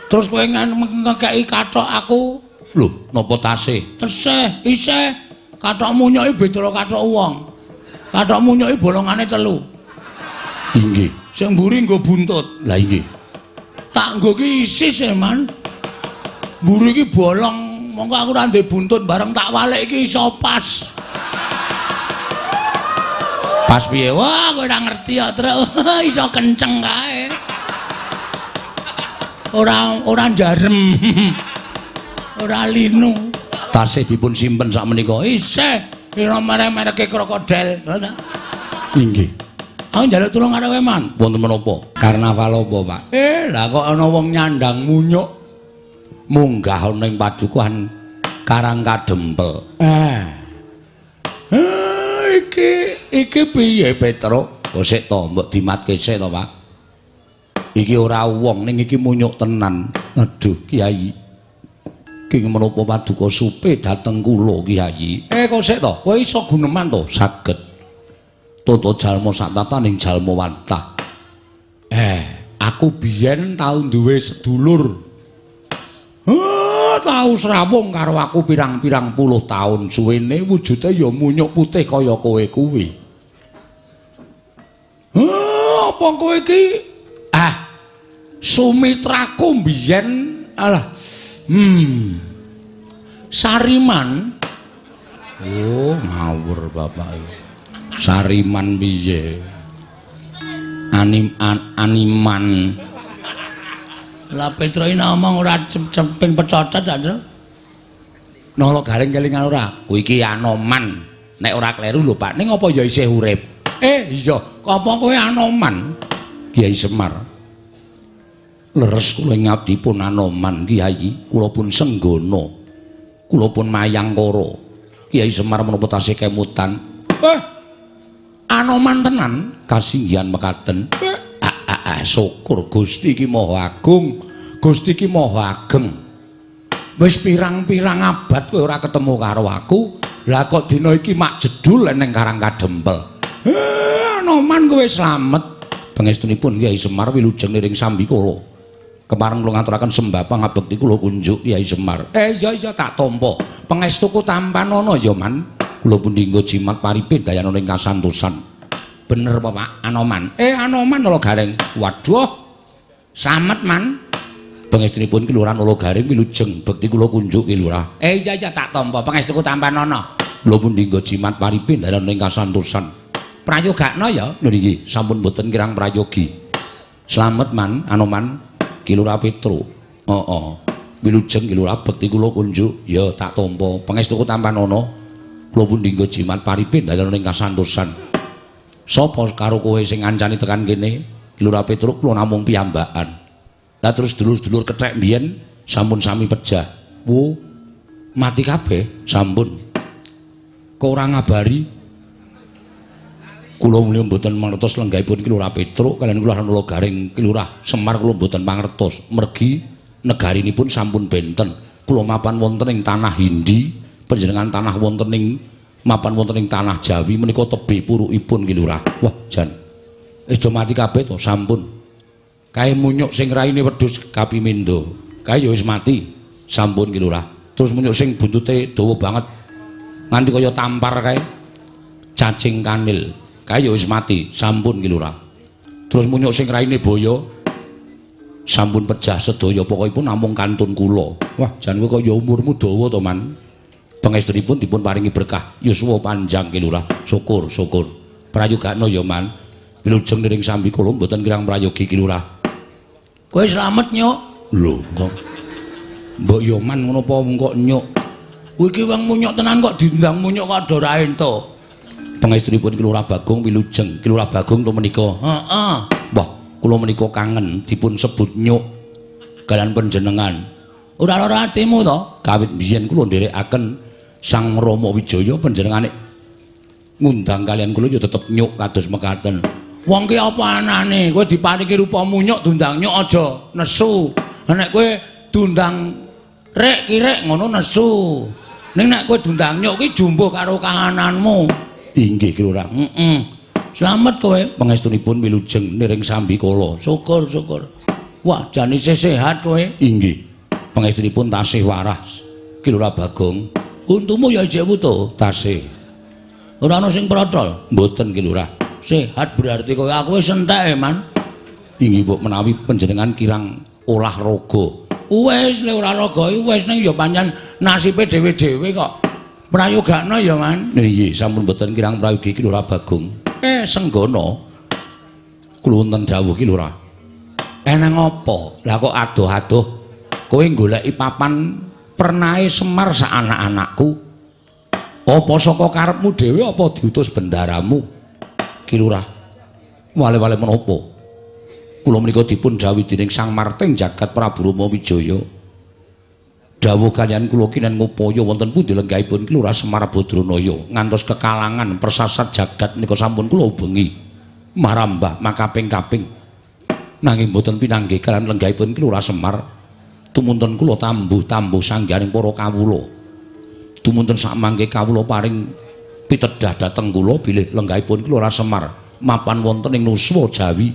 Terus kowe ngekeki kathok aku. Lho, napa tasih? Tesih, isih. Kathok munyoki beda karo kathok wong. Kathok munyoki bolongane 3. Inggih. Sing mburi nggo buntut. Lah inggih. Tak nggo ki isis e, Man. Mburi ki bolong, mongko aku ora ndek buntut bareng tak walik ki iso pas. Pas piye? Wah, kowe ora ngerti ya, Truk. Iso kenceng kae. Ora njarem. Ora linu. Tasih dipun simpen sak menika. Isih ira merek-mereke krokodil. Inggih. Aku njaluk tulung karo kowe, Man. Wonten menapa? Karnaval apa, Pak? Lah kok ana wong nyandang munyuk munggah ana ing padukuhan Karang Kadempel. Iki piye, Petruk? Kok sik to, mbok dimatke sik to, Pak. Iki ora wong ning iki munyuk tenan. Aduh, Kiai. Ki menapa paduka supe dateng kula, Kiai. Kok sik to, kowe iso guneman to? Saged. Toto jalma sak tataning jalma wantah. Aku biyen tau duwe sedulur. Tau srawung karo aku pirang-pirang puluh taun suwene wujude ya munyuk putih kaya kowe kuwi. Apa kowe iki? Sumitraku biyen alah. Sariman. Oh, ngawur Bapak iki. Sariman piye? Animan. Lah Petro iki ngomong ora cepeng pecotot ta, Tru? Nolo garing kelingan ora? Kuwi iki Anoman. Nek ora kleru lho, Pak. Ning apa ya isih urip? Iya. Apa kowe Anoman? Kiai Semar. Leres kula ngabdipun Anoman, Kiai. Kula pun senggono. Kula pun mayangkara. Kiai Semar menapa tasih kemutan? Anoman tenan kasinggihan mekaten. Syukur Gusti iki Maha Agung. Gusti iki Maha Ageng. Wis pirang-pirang abad kowe ora ketemu karo aku. Lah kok dina iki mak jedul ning Karang Kadempel. Anoman kowe slamet. Pangestunipun Kyai Semar wilujeng niring Sambikala. Kemareng kula ngaturaken sembah pangabekti kula kunjuk Kyai Semar. Iya tak tampa. Pangestuku tampan ana ya, Man. Kula pun dinggo jimat paripin dayana ning kasantosan. Bener apa, Pak? Anoman. Anoman Nolo Garing. Waduh. Samet, Man. Pangestunipun Ki Lurah Nolo Garing wilujeng bekti kula kunjuk Ki Lurah. Iya tak tampa. Pangestuku tampan ana. Kula pun dinggo jimat paripin dayana ning kasantosan. Prayogakna ya. Lho niki sampun boten kirang prayogi. Slamet, Man. Anoman. Ki Lurah Petro. Wilujeng Ki Lurah bekti kula kunjuk. Ya tak tampa. Pangestuku tampan ana. Kula pun dinggo jimat paripin dayana ning kasantosan. Sapa karo kowe sing ngancani tekan kene? Ki Lurah Petro kula namung piyambakan. Lah terus dulur-dulur kethek mbiyen sampun sami pejah. Wo, mati kabeh sampun. Kok ora ngabari? Kula mulya mboten mangertos lenggahipun Ki Lurah Petro kaliyan kula Nolo Garing Ki Lurah Semar kula mboten mangertos. Mergi negarinipun sampun benten. Kula mapan wonten ing tanah Hindi, panjenengan tanah wonten ing mapan wonten ing tanah Jawi menika tebih purukipun Ki Lurah. Wah, jan. Wis do mati kabeh to, sampun. Kae munyuk sing raine wedhus kapimindo. Kae ya wis mati. Sampun Ki Lurah. Terus munyuk sing buntute dawa banget. Nganti kaya tampar kae. Cacing kanil. Kae ya wis mati. Sampun Ki Lurah. Terus munyuk sing raine boyo sampun pejah sedaya pokokipun namung kantun kula. Wah, jan kowe kaya umurmu dawa to, Man. Pangestunipun dipun paringi berkah yuswa panjang Ki Lurah. Syukur. Prayogakna ya, Man. Wilujeng niring Sambikala mboten kirang prayogi Ki Lurah. Kowe slamet, Nyuk. Lho, kok mbok ya, Man, ngono apa kok Nyuk? Kowe iki wong munyuk tenan kok diundang munyuk kok ora ento. Pangestunipun Ki Lurah Bagong wilujeng. Ki Lurah Bagong to menika. Wah, kula menika kangen dipun sebut Nyuk kaliyan panjenengan. Ora lara atimu to? Kawit biyen kula nderekaken Sang Rama Wijaya panjenengane ngundang kalian kula ya tetep Nyuk kados mekaten. Wong ki apa anane? Kowe diparingi rupa munyuk dundang Nyuk aja nesu. Nek kowe dundang rek kirek ngono nesu. Ning nek kowe dundang Nyuk ki jumbuh karo kahananmu. Inggih Ki Lurah. Slamet kowe. Pangestunipun wilujeng niring Sambikala. Syukur. Wah, jane sehat kowe. Inggih. Pangestunipun tasih waras. Ki Lurah Bagong. Untumu ya ijek putu, tasih. Ora ana sing protol. Mboten Ki Lurah. Sehat berarti kowe aku wis entek, Man. Inggih, Mbok, menawi panjenengan kirang olahraga. Wis le ora raga wis ning ya pancen nasibe dhewe-dhewe kok. Prayogakno ya, Man. Nggih, sampun mboten kirang prayogi Ki Lurah Bagong. Senggana. Kula wonten dawuh Ki Lurah. Eneng apa? Lah kok adoh-adoh kowe goleki papan pernahe Semar sak anak-anakku. Apa saka karepmu dhewe apa diutus bendaramu? Ki Lurah. Wale-wale menapa? Kula menika dipun dawuhi dening Sang Marteng Jagat Prabu Rama Wijaya. Dawuh kaliyan kula kinen ngupaya wonten pundi lenggahipun Ki Lurah Semar Badranaya ngantos kekalangan persasat jagat menika sampun kula ubengi marambah makaping-kaping. Nanging boten pinanggih kaliyan lenggahipun Ki Lurah Semar. Tumuntun kula tambuh-tambuh sangganing para kawula. Tumuntun samangke kawula paring pitedah dhateng kula bilih lenggahipun Ki Lurah Semar mapan wonten ing Nuswa Jawi.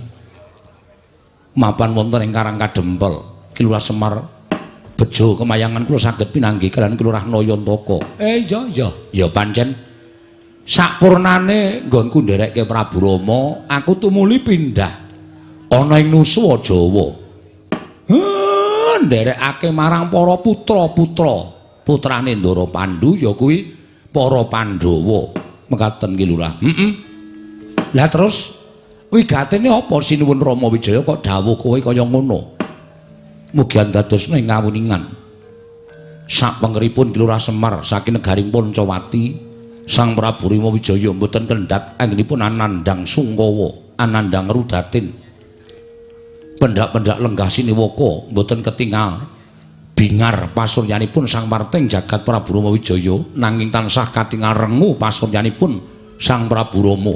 Mapan wonten ing Karang Kadempel. Ki Lurah Semar bejo kemayangan kula saged pinanggih kaliyan Ki Lurah Nayantaka. Iya. Ya pancen sakpurnane nggonku nderekke Prabu Rama, aku tumuli pindah ana ing Nuswa Jawa. Nderekake marang para putra-putra. Putrane Ndara Pandhu ya kuwi para Pandhawa. Mekaten Ki Lurah. Lah terus wigatene apa sinuwun Rama Wijaya kok dawuh kowe kaya ngono? Mugi andadosna ing kawuningan. Sapengeripun Ki Lurah Semar saking negari Pancawati, Sang Prabu Rama Wijaya mboten kendhat anggenipun anandang Sungkawa, anandang Rudatin. Pendak-pendak lenggah Siniwaka mboten ketingal bingar pasuryanipun Sang Marteng Jagat Prabu Rama Wijaya nanging tansah katingal rengu pasuryanipun Sang Prabu Rama.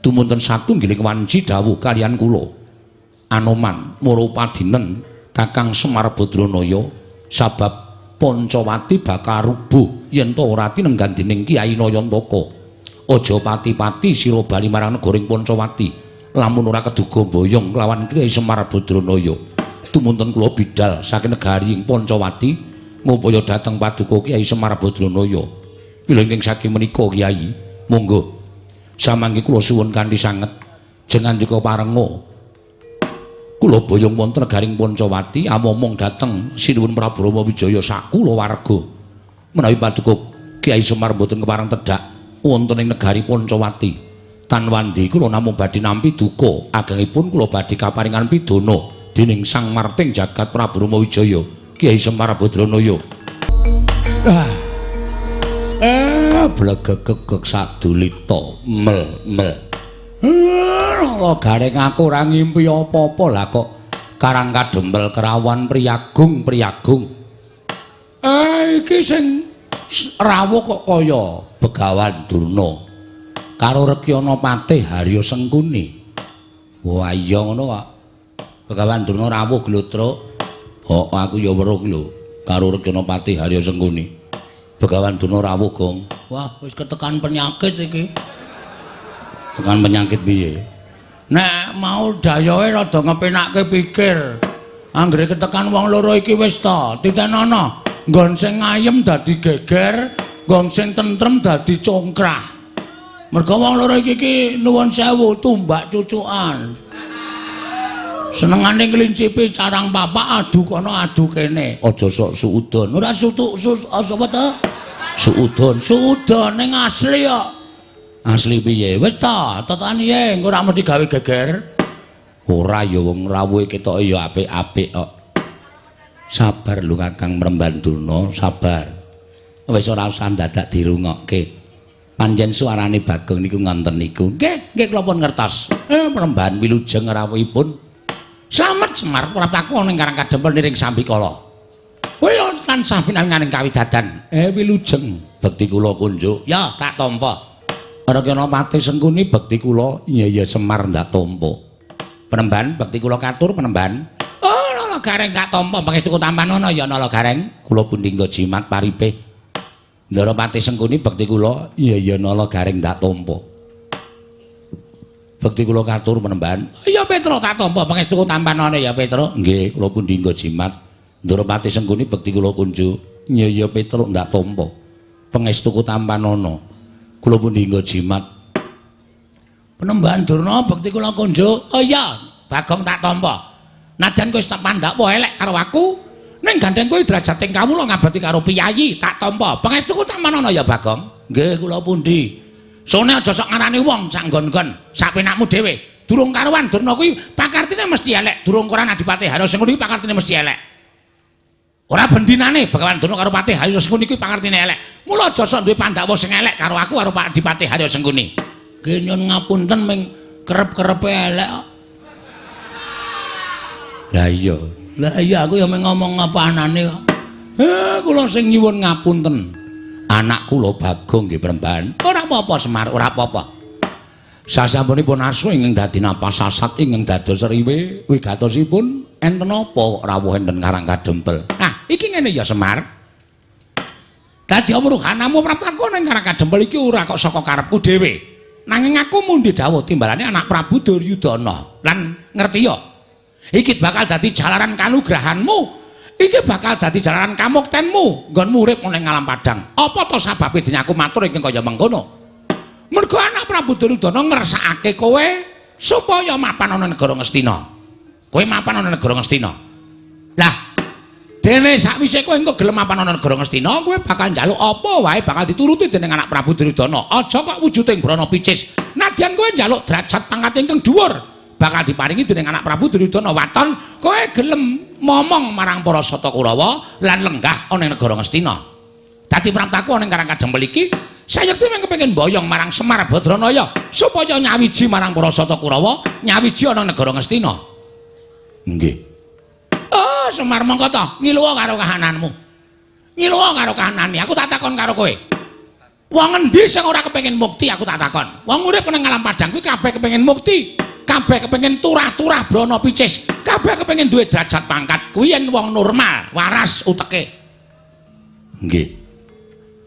Tumuntun satunggiling wanci dawuh kaliyan kula. Anoman Murupadinen Kakang Semar Badranaya sabab Pancawati bakal rubuh yen to ora tinenggan dening Kyai Nayantaka. Aja pati-pati sira bali marang negaring Pancawati. Lamun ora keduga boyong kelawan Kyai Semar Badranaya. Tumuntun kula bidal saking negari ing Pancawati ngupaya dhateng paduka Kyai Semar Badranaya. Pilengking saking menika Kyai, monggo samangke kula suwun kanthi sanget jengandika parenga kula boyong wonten negaring Pancawati amomong dhateng sinuwun Prabu Rama Wijaya sakula warga menawi paduka Kyai Semar boten kepareng tedhak wonten ing negari Pancawati tanwandi kula namung badhe nampi duka agengipun kula badhe kaparingan pidana dening Sang Marteng Jagat Prabu Rama Wijaya Kyai Semar Badranaya. Blegegegeg sadulita mel. Lho gareng aku ora ngimpi apa-apa lah kok Karang Kadempel kerawan priyagung. Iki sing rawuh kok kaya Begawan Durna karo Rekyana Patih Harya Sengkuni. Wah iya ngono kok. Begawan Durna rawuh glutruk. Aku ya weruh lho karo Rekyana Patih Harya Sengkuni. Begawan Durna rawuh, Gong. Wah, wis ketekan penyakit iki. Tekan penyakit piye? Nek mau dayoe rada ngepenakke pikir. Anggere ketekan wong loro iki wis ta, titenono. Nggon sing ayem dadi geger, nggon sing tentrem dadi congkrah. Merga wong loro iki nuwun sewu tumbak cucukan. Senengane ngelincipi carang papak adu kono adu kene. Aja sok suudon. Ora sapa to? Suudon ning asli kok. Asli piye? Wis ta, tetani ye engko ora mesti gawe geger. Ora ya wong rawuhe ketoke ya apik-apik kok. Sabar lho Kakang Mremban Durna, sabar. Wis ora usah dadak dirungokke. Panjen suarane Bagong niku ngonten niku. Nggih kula pun ngertos. Mremban wilujeng rawuhipun. Slamet Semar Prataku ning Karang Kadempel niring Sambikala. Kaya tansah pinanganing kawidadan. Wilujeng bekti kula kunjuk. Ya tak tampa. Rekyana Patih Sengkuni bekti kula. Iya Semar ndak tampa. Penemban bekti kula katur penemban. Oh nala gareng gak tampa pangestu tampanono ya nala gareng. Kula pundhingga jimat paripih. Ndara Patih Sengkuni bekti kula. Iya nala gareng ndak tampa. bekti kula katur penemban. Ya Petro tak tampa pangestuku tampanane ya Petro. Nggih, kula pun dinggo jimat. Ndurupati Sengguni bekti kula kunjuk. Ya Petro ndak tampa. Pangestuku tampanana. Kula pun dinggo jimat. Penemban Durna bekti kula kunjuk. Oh iya, Bagong tak tampa. Najan kowe tak pandak apa elek karo aku. Ning gandeng kowe drajating kawula ngabati karo piyayi tak tampa. Pangestuku tampanana ya Bagong. Nggih kula pundi. Sone aja sok ngarani wong sak nggon-nggon, sak penakmu dhewe. Durung karuan Durna kuwi pakartine mesti elek. Durung koran Adipati Harasengkuni kuwi pakartine mesti elek. Ora bendinane Bagawan Durna karo Patih Harasengkuni kuwi pakartine elek. Mula aja sok duwe Pandhawa sing elek karo aku karo Pak Adipati Harasengkuni. Nggih nyun ngapunten ming kerep-kerepe elek kok. Lah iya aku ya mung ngomong apa anane kok. Kula sing nyuwun ngapunten. Anak kula Bagong nggih Premban. Ora apa-apa Semar, ora apa-apa. Sasampunipun asu ingkang dadi napas sasat ingkang dados riwe wigatosipun enten apa rawuh enten Karang Kadempel. Nah, iki ngene ya Semar. Dadi amruhanamu pratakon ing Karang Kadempel iki ora kok saka karepku dhewe. Nanging aku mundhi dawuh timbalane anak Prabu Duryudana. Lan ngerti ya? Iki bakal dadi jalaran kanugrahanmu. Iki bakal dadi jalaran kamuktenmu nggonmu urip ning alam padang. Apa to sababe dene aku matur ingkang kaya mengkono? Mergo anak Prabu Duryudana ngersakake kowe supaya mapan ana negara Ngastina. Kowe mapan ana negara Ngastina. Lah, dene sakwise kowe engko gelem mapan ana negara Ngastina, kowe bakal njaluk apa wae bakal dituruti dening anak Prabu Duryudana. Aja kok wujuding brana picis. Nadyan kowe njaluk derajat pangkat ingkang dhuwur bakal diparingi dening anak Prabu Duryudana waton, kowe gelem momong marang para Sata Kurawa lan lenggah ana ing negara Ngastina. Dadi pramtaku ana ing Karang Kadempel iki sayekti mung kepengin mboyong marang Semar Badranaya supaya nyawiji marang para Sata Kurawa, nyawiji ana ing negara Ngastina. Nggih. Oh, Semar mongko to, ngiluwa karo kahananmu. Ngiluwa karo kahanane. Aku tak takon karo kowe. Wong endi sing ora kepengin mukti aku tak takon. Wong urip ning alam padang kuwi kabeh kepengin mukti. Kabeh kepengin turah-turah brana picis, kabeh kepengin duwe derajat pangkat kuwi yen wong normal, waras uteke. Nggih.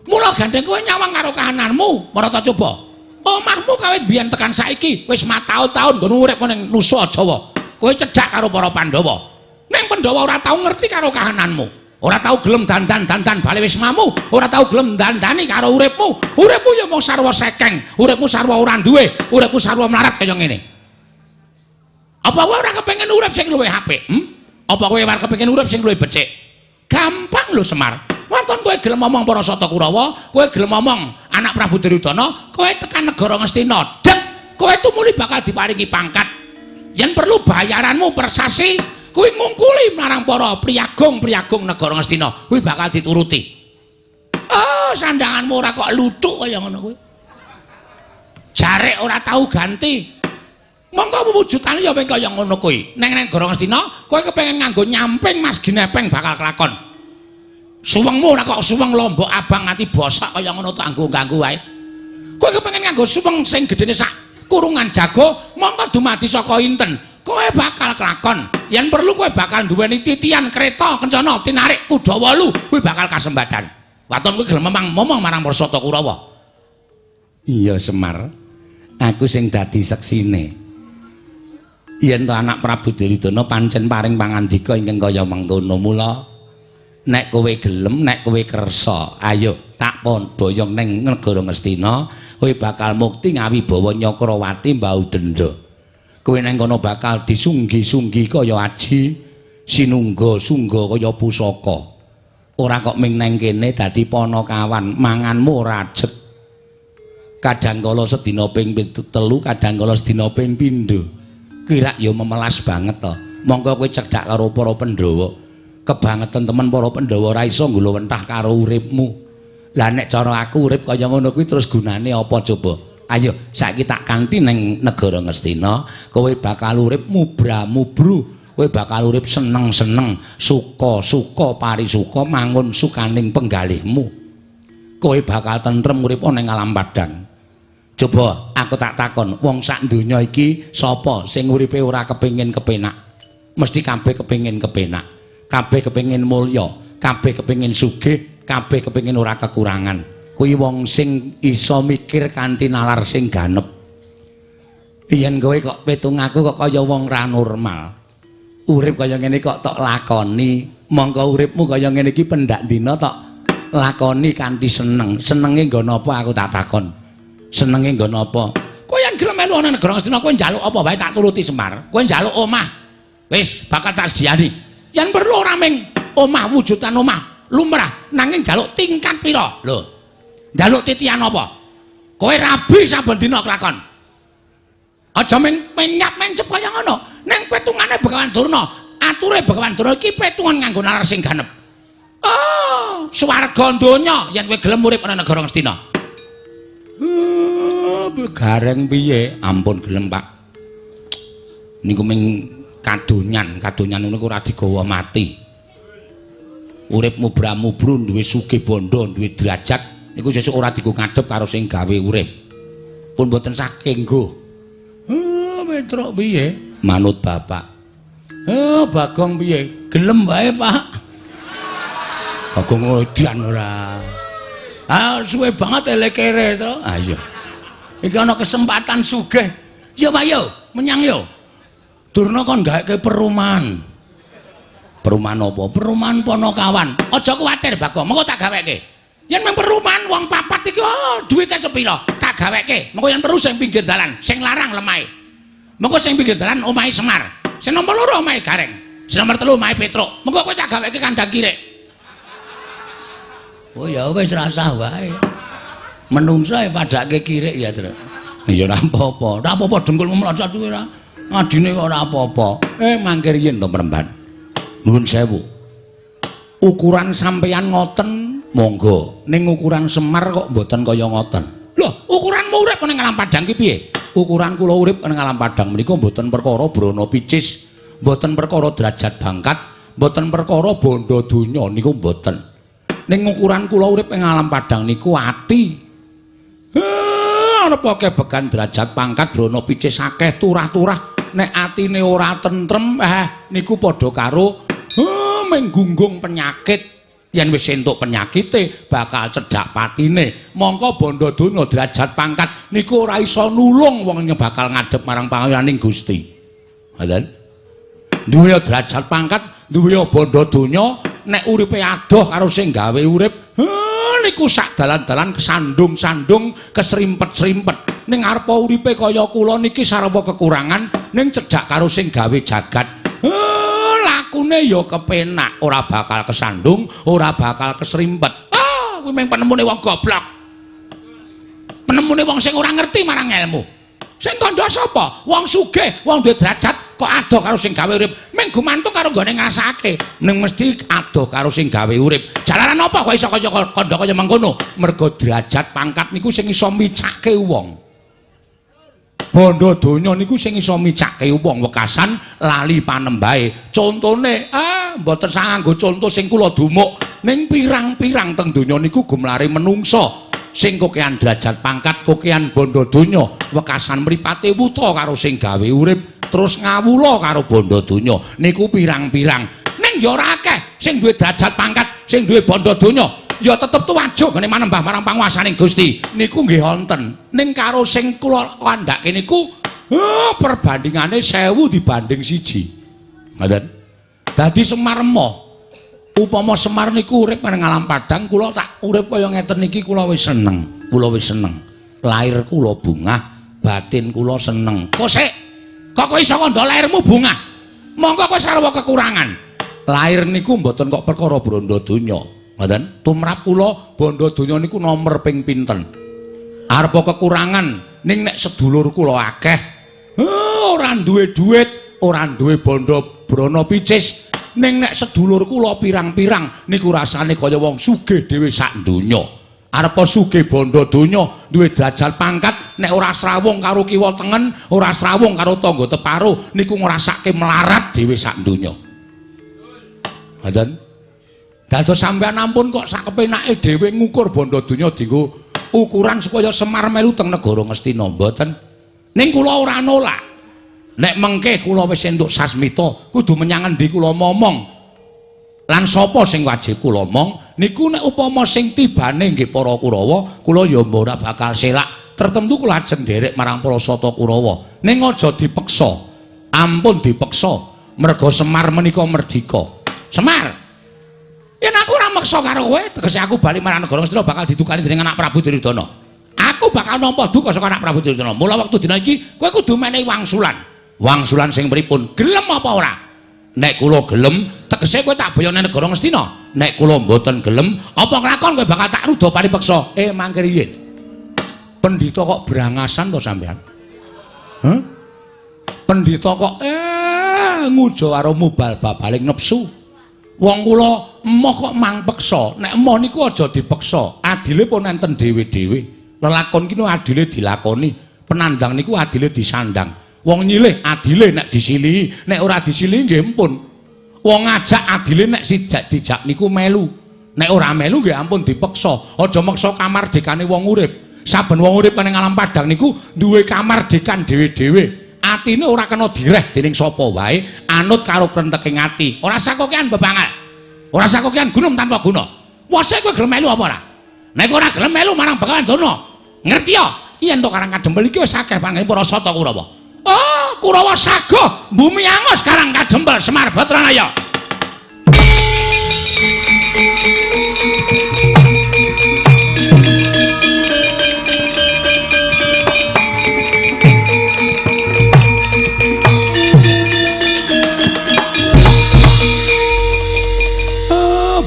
Mula gandeng kowe nyawang karo kahananmu, Marata coba. Omahmu kawit biyen tekan saiki wis mataun-taun nggon urip ning Nusa Jawa. Kowe cedhak karo para Pandhawa. Ning Pandhawa ora tau ngerti karo kahananmu. Ora tau gelem dandan-dandan bale wismamu, ora tau gelem dandani karo uripmu. Uripmu ya mung sarwa sekeng, uripmu sarwa ora duwe, uripmu sarwa mlarat kaya ngene. Apa kowe ora kepengin urip sing luwih apik? Apa kowe ora kepengin urip sing luwih becik? Gampang lho Semar. Wonten kowe gelem ngomong para Sata Kurawa, kowe gelem ngomong anak Prabu Duryudana, kowe tekan negara Ngastina. Dek, kowe tumuli bakal diparingi pangkat. Yen perlu bayaranmu per sasi, kowe ngungkuli marang para priyagung-priyagung negara Ngastina, kowe bakal dituruti. Oh, sandanganmu ora kok luthuk kaya ngono kowe. Jarek ora tau ganti. Monggo wujudane ya ping kaya ngono kuwi. Ning negara Ngastina, kowe kepengin nganggo nyamping Mas Ginepeng bakal kelakon. Suwengmu ora kok suweng lombok abang nganti bosok kaya ngono tak ganggu wae. Kowe kepengin nganggo suweng sing gedene sak kurungan jago, monggo dumadi saka inten. Kowe bakal kelakon. Yen perlu kowe bakal duweni titian kereta kencana tinarik kuda 8, kowe bakal kasembadan. Waton kowe gelem momong marang para Sata Kurawa. Iya Semar. Aku sing dadi seksine. Yen to anak Prabu Duryudana pancen paring pangandika ingkang kaya mengkono, mula nek kowe gelem, nek kowe kersa, ayo tak boyong ning negara Ngastina, kowe bakal mukti ngawibawa Nyakrawati mbau denda. Kowe ning kono bakal disunggi-sunggi kaya aji, sinungga-sungga kaya pusaka. Ora kok ming neng kene dadi panakawan, manganmu ora ajeg. Kadangkala sedina ping 3, kadangkala sedina ping 5. Kira ya memelas banget to. Monggo kowe cedhak karo para Pandhawa. Kebangetan temen para Pandhawa ora iso nggulawentah karo uripmu. Lah nek cara aku urip kaya ngono kuwi terus gunane apa coba? Ayo saiki tak kanthi ning negara Ngastina, kowe bakal urip mubra-mubru. Kowe bakal urip seneng-seneng, suka-suka parisuka mangun sukaning penggalihmu. Kowe bakal tentrem urip ning alam padang. Coba aku tak takon, wong sak donya iki sapa sing uripe ora kepengin kepenak? Mesti kabeh kepengin kepenak. Kabeh kepengin mulya, kabeh kepengin sugih, kabeh kepengin ora kekurangan. Kuwi wong sing iso mikir kanthi nalar sing ganep. Yen kowe kok pitung aku kok kaya wong ra normal. Urip kaya ngene kok tok lakoni, mongko uripmu kaya ngene iki pendak dina tok lakoni kanthi seneng. Senenge nggo napa aku tak takon. Senenge nggo napa? Kowe yen gelem melu ana negara Ngastina kowe njaluk apa wae tak turuti Semar. Kowe njaluk omah. Wis bakal tak sediani. Yen perlu ora ming omah wujudan omah lumrah nanging njaluk tingkat pira? Lho. Njaluk titian apa? Kowe rabi saben dina kelakon. Aja menyap mencep kaya ngono. Ning petungane Begawan Durna, ature Begawan Durna iki petungan nganggo nalar sing ganep. Oh, swarga donya yen kowe gelem urip ana negara Ngastina. Gareng piye? Ampun gelem, Pak. Niku ming kadonyan niku ora digawa mati. Urip mubra-mubru duwe sugih bondo, duwe derajat niku sesuk ora digo ngadep karo sing gawe urip. Pun boten saking nggo. Petruk piye? Manut Bapak. Bagong piye? Gelem wae, Pak. Bagong odian ora. Suwe banget elekere to. Iya. Iki ana kesempatan sugih. Ya, Pak yo, menyang yo. Durna kon gaweke perumahan. Perumahan apa? Perumahan Ponokawan. Aja kuwatir, Bagong, mengko tak gaweke. Yen mung perumahan wong papat iki duwite sepira? Tak gaweke. Mengko yen perlu sing pinggir dalan, sing larang lemahe. Mengko sing pinggir dalan omahe Semar. Sing nomor 2 omahe Gareng. Sing nomor 3 omahe Petruk. Mengko kowe tak gaweke kandang kirik. Oh ya wis rasah wae. Menungso e padake kirik ya, Tru. Ya ora apa-apa. Ora apa-apa dengkulmu mlocot kuwi ora. Adine kok ora apa-apa. Mangkir yen to Premban. Nuwun sewu. Ukuran sampeyan ngoten monggo. Ning ukuran Semar kok mboten kaya ngoten. Lho, ukuranmu urip ning Alam Padang ki piye? Ukuran kula urip ning Alam Padang menika mboten perkara brana picis, mboten perkara derajat bangkat, mboten perkara bondo donya niku mboten. Ning ukuran kula urip ing Alam Padang niku ati. Ana kebegan derajat pangkat brana picis akeh turah-turah nek atine ora tentrem niku padha karo menggunggung penyakit. Yen wis entuk penyakite bakal cedhak patine. Mongko bondo donya derajat pangkat niku ora iso nulung wong bakal ngadhep marang pangayoning Gusti. Ngoten. Duwe derajat pangkat, duwe bondo donya, nek uripe adoh karo sing gawe urip, niku sak dalan-dalan kesandung-sandung, kesrimpet-srimpet. Ning arepa uripe kaya kula niki sarwa kekurangan, ning cedhak karo sing gawe jagat. Lakune ya kepenak, ora bakal kesandung, ora bakal kesrimpet. Kuwi mung penemune wong goblok. Penemune wong sing ora ngerti marang ilmu. Sing kandha sapa? Wong sugih, wong duwe derajat kok adoh karo sing gawe urip. Ming gumantung karo nggone ngrasake. Ning mesti adoh karo sing gawe urip. Jalaran apa kok iso kaya kandha kaya mengkono? Mergo derajat pangkat niku sing iso micake wong. Bondo donya niku sing iso micake wong wekasan lali panembahe. Contone mboten nganggo conto sing kula dumuk ning pirang-pirang teng donya niku gumlare menungso sing kokean derajat pangkat kokean bondo donya wekasan mripate wuta karo sing gawe urip terus ngawula karo bondo donya niku pirang-pirang. Ning ya ora akeh sing duwe derajat pangkat sing duwe bondo donya ya tetep tuwajuk ngene manembah marang panguwasaning Gusti niku nggih wonten. Ning karo sing kula kandhake niku perbandingane 1000 dibanding 1. Ngoten. Dadi Semar emoh. Upama Semar niku urip ning Alam Padang, kula tak urip kaya ngeten niki kula wis seneng. Kula wis seneng. Lair kula bungah, batin kula seneng. Kok sik? Kok kowe iso kandha lairmu bungah? Monggo kowe sarwa kekurangan. Lair niku mboten kok perkara branda donya. Ngoten. Tumrap kula bondo donya niku nomor ping pinten. Arepa kekurangan ning nek sedulur kula akeh ora duwe dhuwit, ora duwe bondo brana picis. Ning nek sedulur kula pirang-pirang niku rasane kaya wong sugih dhewe sak donya. Arepa sugih bondo donya, duwe derajat pangkat, nek ora srawung karo kiwa tengen, ora srawung karo tangga teparo, niku ngrasake melarat dhewe sak donya. Ngoten. Dados sampeyan ampun kok sak kepenake dhewe ngukur bondo donya dienggo ukuran supaya Semar melu teng negara Ngastina mboten. Ning kula ora nolak. Nek mengke kula wis entuk sasmita, kudu menyang endi kula momong. Lan sapa sing wajib kula mong? Niku nek upama sing tibane nggih para Kurawa, kula ya ora bakal selak tertentu kula ajeng nderek marang Prasata Kurawa. Ning aja dipeksa. Ampun dipeksa. Merga Semar menika merdika. Semar. Yen aku ora meksa karo kowe, tegese aku bali marang negara Ngastina bakal ditukani dening anak Prabu Duryudana. Aku bakal nampa duka saka anak Prabu Duryudana. Mula wektu dina iki kowe kudu menehi wangsulan. Wangsulan sing pripun? Gelem apa ora? Nek kula gelem, tegese kowe tak boyone negara Ngastina. Nek kula mboten gelem, apa kelakon kowe bakal tak ruda paripeksa. Mangke riyin. Pendhita kok brangasan to sampean? Hah? Pendhita kok ngujo karo mubal-babaling nepsu. Wong kula emoh kok mang peksa. Nek emoh niku aja dipeksa. Adile pun enten dhewe-dhewe. Lelakon ki adile dilakoni. Penandang niku adile disandang. Wong nyilih adile nek disilihi, nek ora disilihi nggih ampun. Wong ngajak adile nek sijak dijak niku melu. Nek ora melu nggih ampun dipeksa. Aja meksa kamardikane wong urip. Saben wong urip ning alam padang niku duwe kamardikan dhewe-dhewe. Atine ora kena direh dening sapa wae, anut karo krenteking ati. Ora sakokean bebangal. Ora sakokean gunung tanpa guna. Wase kowe gelem melu apa ora? Nek ora gelem melu marang Bakalan Durna. Ngerti ya? Yen to Karang Kadempel iki wis akeh pangane Prasata Kurawa. Oh, Kurawa sago bumi angus Karang Kadempel Semar Batranaya.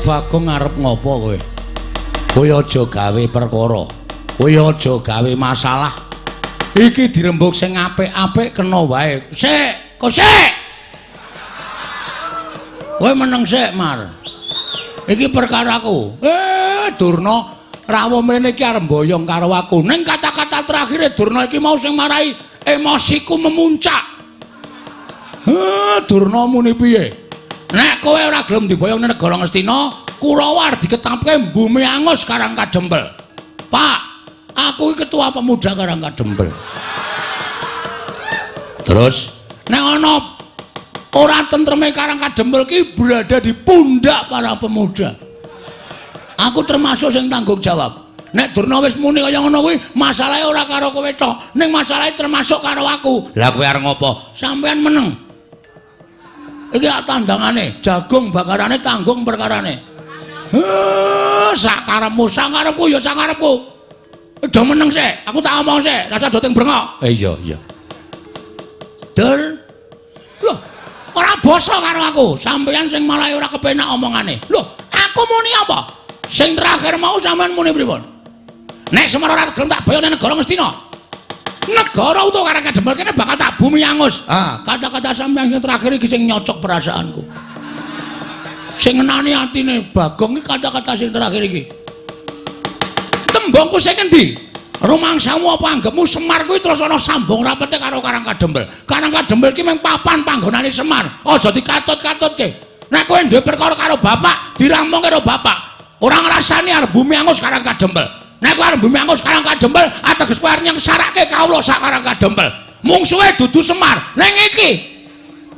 Bagong arep ngopo kowe? Kowe aja gawe perkara. Kowe aja gawe masalah. Iki dirembug sing apik-apik kena wae. Sik, kok sik. Kowe meneng sik, Mar. Iki perkaraku. Durna rawuh mrene iki arep mboyong karo aku. Ning kata-kata terakhire Durna iki mau sing marai emosiku memuncak. Durna muni piye? Nek kowe ora gelem diboyong ning negara Ngastina, Kurawa diketapke bumi angus Karang Kadempel. Pak, aku iki ketua pemuda Karang Kadempel. Terus nek ana ora tentreme Karang Kadempel ki berada di pundak para pemuda. Aku termasuk sing tanggung jawab. Nek Durna wis muni kaya ngono kuwi, masalahe ora karo kowe tok, ning masalahe termasuk karo aku. Lah kowe arep ngopo? Sampeyan meneng. Iki tandangane, jagung bakarane tanggung perkarane. Sakarepmu, sakarepku ya sakarepku. Aja meneng sik, aku tak omong sik, rasa doting brengok. Iya, iya. Dur. Loh, ora basa karo aku, sampeyan sing malah ora kepenak omongane. Loh, aku muni apa? Sing terakhir mau sampean muni pripun? Nek Semar ora gelem tak bayone negara Ngastina. Negara utawa Karang Kadempel kene bakal tak bumi angus. Kata-kata sampeyan sing terakhir iki sing nyocok perasaanku. Sing ngenani atine Bagong iki kata-kata sing terakhir iki. Tembungku sing endi? Rumangsamu apa anggepmu Semar kuwi terus ana sambung rapete karo Karang Kadempel. Karang Kadempel iki mung papan panggonane Semar. Aja dikatut-katutke. Nek kowe duwe perkara karo bapak, dirampungke karo bapak. Ora ngrasani arep bumi angus Karang Kadempel. Nek kowe arep bumi angus Karang Kadempel, ateges kowe arep nyengsarake kawula sak Karang Kadempel. Mungsuhe dudu Semar. Ning iki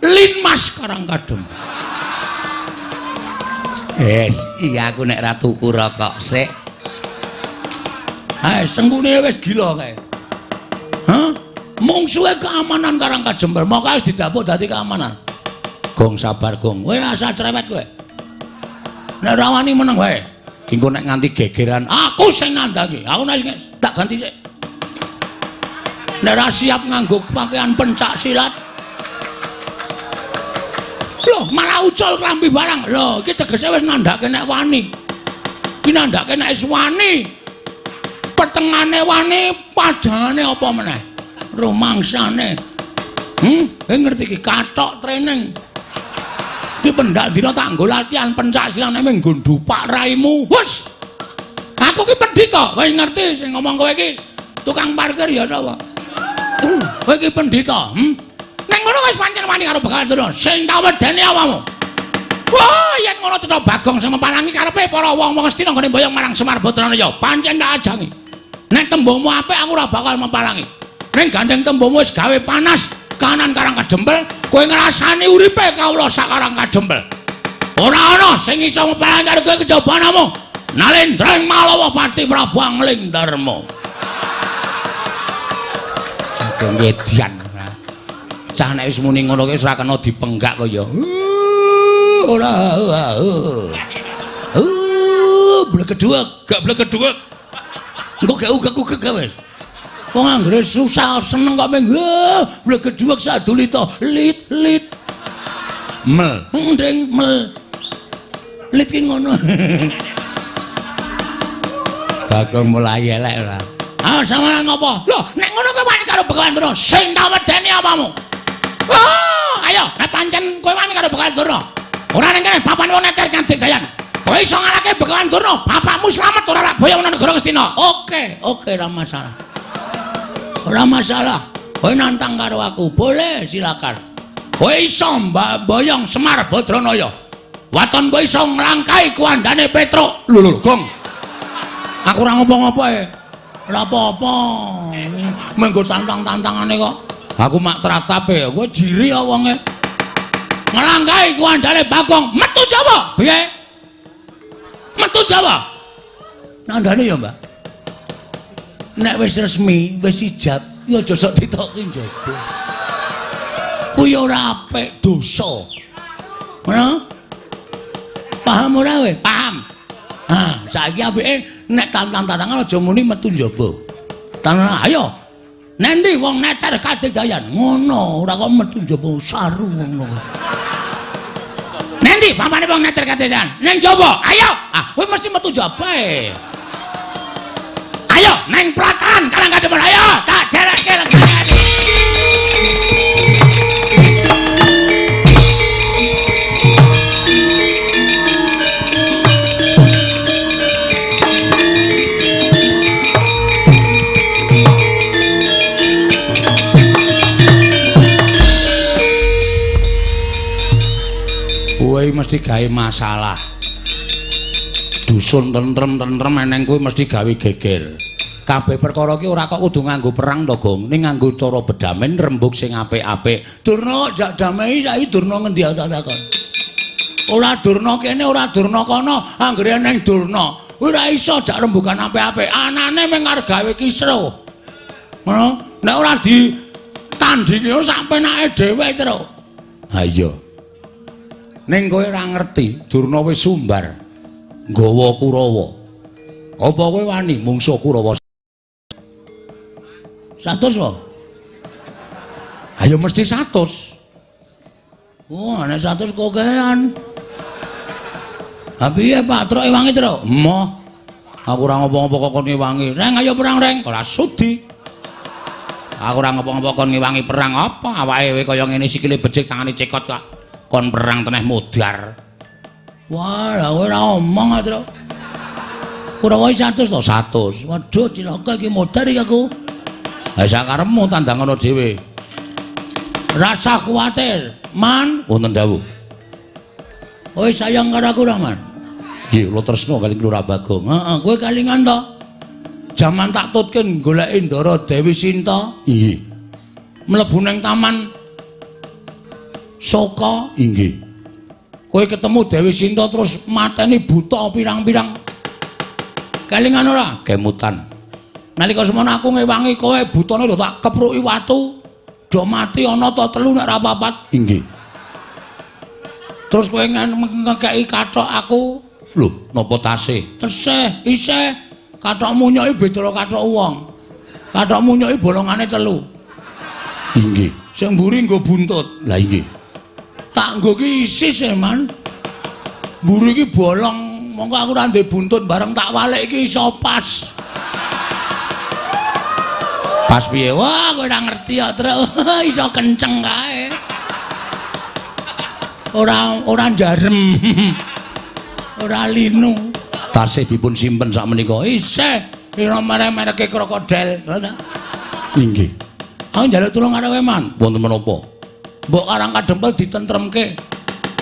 Linmas Karang Kadempel. Iya aku nek ra tuku rokok sik. Sengkune wis gila kae. Hah? Mungsuhe keamanan Karang Kadempel, moko wis didapuk dadi keamanan. Gong sabar, Gong. Kowe asal cerewet kowe. Nek rawani meneng wae. Engko nek nganti gegeran, aku sing nandhangi. Aku nek tak ganti sik. Nek ra siap nganggo pakaian pencak silat. Loh, malah ucul klambi barang. Loh, iki tegese wis nandhake nek wani. Iki nandhake nek wis wani. Petengane wani, padangane apa meneh? Rumangsane. Ngerti iki kathok training. Iki pendak dina tak nggo latihan pencak silat nek nggo ndupak raimu. Wes. Aku ki pendhita, wis ngerti sing ngomong kowe iki tukang parkir ya sapa? Kowe iki pendhita, Nek ngono wis pancen wani karo Bakalan Durna. Sing tak wedeni awakmu. Wah, yen ngono cetha Bagong sing mepalangi karepe para wong-wong Astina nggone mboyong marang Semar Batranaya. Pancen tak ajangi. Nek tembungmu apik aku ora bakal mepalangi. Ning gandeng tembungmu wis gawe panas kanan Karang Kadempel, kowe ngrasani uripe kawula sak Karang Kadempel. Ora ana sing iso mepalangi karo kowe kejaba namung Nalendra Malawa Pati Prabu Angling Darma. Ngedian. Cah nek wis muni ngono ki ora kena dipenggak kaya. Ora. Blekedhuek, gak blekedhuek. Engko gak ugek-ugek wis. Wong anggere susah seneng kok meng blekedhuek sadulita lit. Mel. Ndeng mel. Lit ki ngono. Bagong mulai elek ora. Ah sampeyan ngopo? Lho, nek ngono kowe wani karo Begawan Durna, sing tak wedeni apamu? Ayo, nek pancen kowe wani karo Begawan Durna. Ora ning kene papan wong neter Kantik Dayan. Kowe iso ngalahke Begawan Durna, bapakmu slamet ora lak boyong nang negara Ngastina. Oke, ora masalah. Ora masalah. Kowe nantang karo aku, boleh silakan. Kowe iso boyong Semar Badranaya. Waton kowe iso nglangkai kuandane Petruk. Lho, Gong. Aku ora ngopo-ngopo ae. Ora apa-apa. Menggo tantang-tantangane kok. Aku mak tratape, kowe jiri ya wonge. Nglangkai kuandane Bagong, metu Jawa. Piye? Metu Jawa. Nandane ya, Mbak. Nek wis resmi, wis ijab, ya aja sok ditoki njaba. Kuwi ora apik, dosa. Ngono? Paham ora kowe? Paham. Nah, saiki apike nek tantang-tantangan aja muni metu njaba. Tanah ayo. Nendi wong neter Kantik Dayan? Ngono, ora kok metu njaba saru ngono. Nendi pamane wong neter Kantik Dayan? Ning njaba. Ayo. Ah, kowe mesti metu njaba e. Ayo neng Platan karang kademen ayo tak jereke legane. Kowe mesti gawe masalah. Dusun tentrem eneng kuwi mesti gawe geger. Kabeh perkara ki ora kok kudu nganggo perang to, Gong. Ning nganggo cara bedamen rembug sing apik-apik. Durna jak damai saiki Durna ngendi tak takon. Ora Durna kene, ora Durna kono, anggere ning Durna. Kuwi ora iso jak rembugan apik-apik. Anane mung arep gawe kisruh. Ngono. Nek ora ditandhingi sak penake dhewe terus. Ha iya. Ning kowe ora ngerti, Durna wis sumbar. Nggawa Kurawa. Apa kowe wani mungsuh Kurawa? 100 wae. Ayo mesti 100. Wah, nek 100 kokean. Ha piye Pak Truk ewangi Truk? Emoh. Aku ora ngopo-ngopo kok kon ngewangi. Reng ayo perang Reng. Ora sudi. Aku ora ngopo-ngopo kon ngewangi perang apa? Awake kaya ngene sikile becik tangane cekot kok. Kon perang teneh modar. Wah, lha kowe ora omong ah Truk. Kurawa 100 to 100. Waduh cilaka iki modar iki aku. Ha sakarepmu tandang ngono dhewe. Rasa kuwatir, Man. Wonten dawuh. Kowe sayang karo aku ra, Man? Nggih, kula tresna kali Lurah Bagong. Heeh, kowe kalingan to. Jaman tak tutke goleki Ndara Dewi Sinta. Nggih. Mlebu ning taman Soka. Nggih. Kowe ketemu Dewi Sinta terus mateni buta pirang-pirang. Kalingan ora? Kemutan. Nalika semono aku ngewangi kowe butane lho tak kepruki watu. Do mati ana ta telu nek ra papat. Inggih. Terus kowe ngekeki kathok aku. Lho, napa tasih? Tesih, isih. Kathokmu nyoki beda karo kathok wong. Kathokmu nyoki bolongane telu. Inggih. Sing mburi nggo buntut. Lah inggih. Tak nggo ki isis e, Man. Mburi ki bolong. Monggo aku ora ndek buntut bareng tak walik iki iso pas. Pas piye? Wah, kowe ora ngerti ya, Truk. Iso kenceng kae. Ora njarem. Ora linu. Tasih dipun simpen sak menika. Isih ira merek-mereke krokodil. Inggih. Aku njaluk tulung karo kowe, Man. Wonten menapa? Mbok Karang Kadempel ditentremke.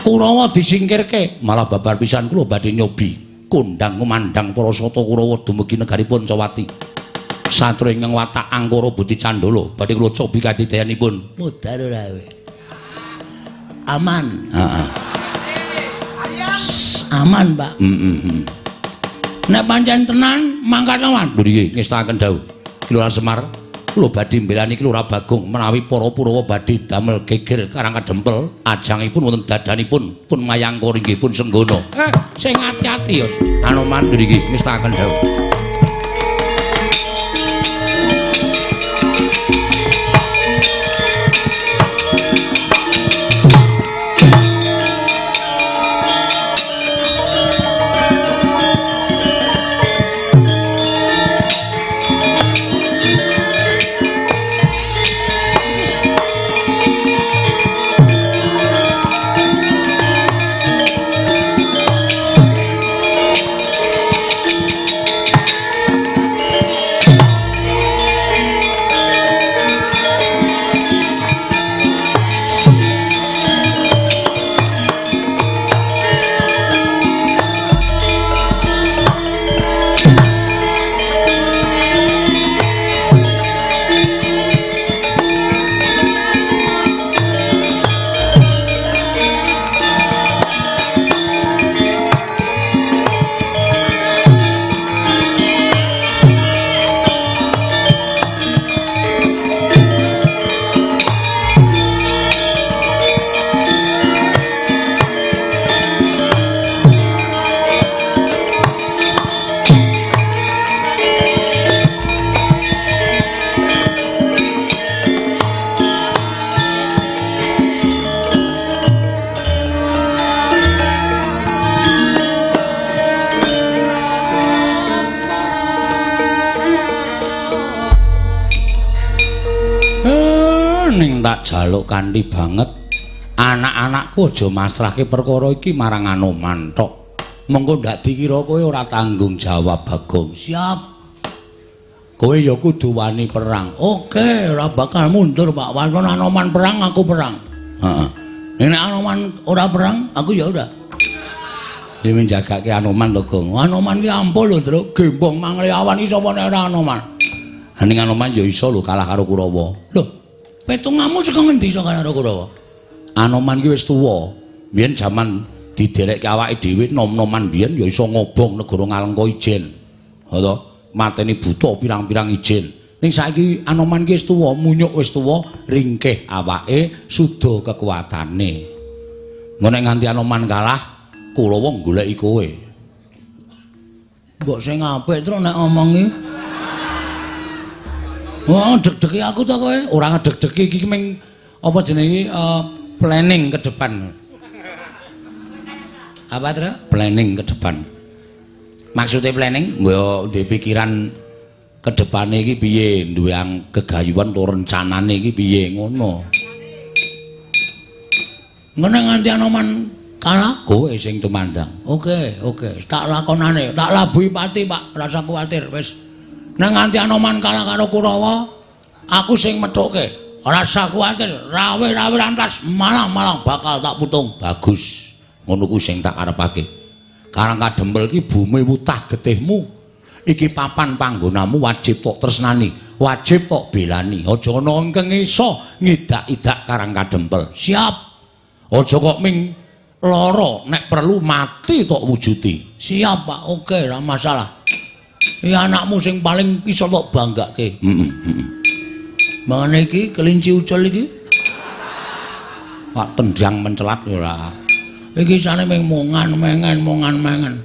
Kurawa disingkirke. Malah babar pisan kula badhe nyobi kondang kumandang para sata Kurawa dumugi negaripun Cawati. Satru ingkang watak Angkara Buti Candala badhe kula cobi kadidayanipun. Mudhar ora kowe. Aman. Heeh. Aman, Pak. Nek pancen tenan mangkat lawan. Lho nggih ngestakaken dawuh. Kelurahan Semar kula badhe mbelani Ki Lurah Bagong menawi para Purawa badhe damel geger Karang Kadempel ajangipun wonten dadanipun pun mayangkara inggih pun senggono. Sing ati-ati yos. Anoman niki ngestaken dawuh. Jaluk kanthi banget anak-anakku aja masrahke perkara iki marang Anoman tok. Mengko ndak dikira kowe ora tanggung jawab Bagong. Siap. Kowe ya kudu wani perang. Oke, ora bakal mundur, Pak. Wan Anoman perang aku perang. Heeh. Nek Anoman ora perang, aku ya udah. Iki menjagake Anoman to, Gong. Anoman ki ampun lho, Tru. Gembong Mangleawan iki sapa nek ora Anoman? Ning Anoman ya iso lho kalah karo Kurawa. Lho, petungamu saka ngendi iso karo Kurawa? Anoman ki wis tuwa. Biyen jaman diderekke awake dhewe nom-noman biyen ya iso ngobong negara Ngalengka ijen. Ha to, mateni buta pirang-pirang ijen. Ning saiki Anoman ki wis tuwa, munyuk wis tuwa, ringkih awake, suda kekuatane. Engko nek nganti Anoman kalah, Kurawa goleki kowe. Mbok sing apik terus nek ngomongi. Wah, deg-degi aku to kowe. Ora ngedeg-degi iki ming apa jenenge planning ke depan. Apa terus? Planning ke depan. Maksudnya planning, mbok duwe pikiran ke depane iki piye, duwe kegayuhan to rencanane iki piye ngono. Ngene nganti Anoman kalah, kowe sing tumandang. Oke, tak lakonane, tak labuhi pati, Pak. Rasa kuwatir, wis. Nang nganti Anoman kalah karo Kurawa, aku sing methuke. Ora usah kuwatir, rawe-rawe rantas malang-malang bakal tak putung. Bagus. Ngono ku sing tak arepake. Karang Kadempel iki bumi wutah getihmu. Iki papan panggonamu wajib tok tresnani, wajib tok belani. Aja ana engkeng iso ngidak-idak Karang Kadempel. Siap. Aja kok ming lara, nek perlu mati tok wujuti. Siap, Pak. Oke, ora masalah. Iki anakmu sing paling iso tok banggake. Mangane iki kelinci ucul iki. Pak tendang mencelat ora. Iki sane ming mongan-mengen.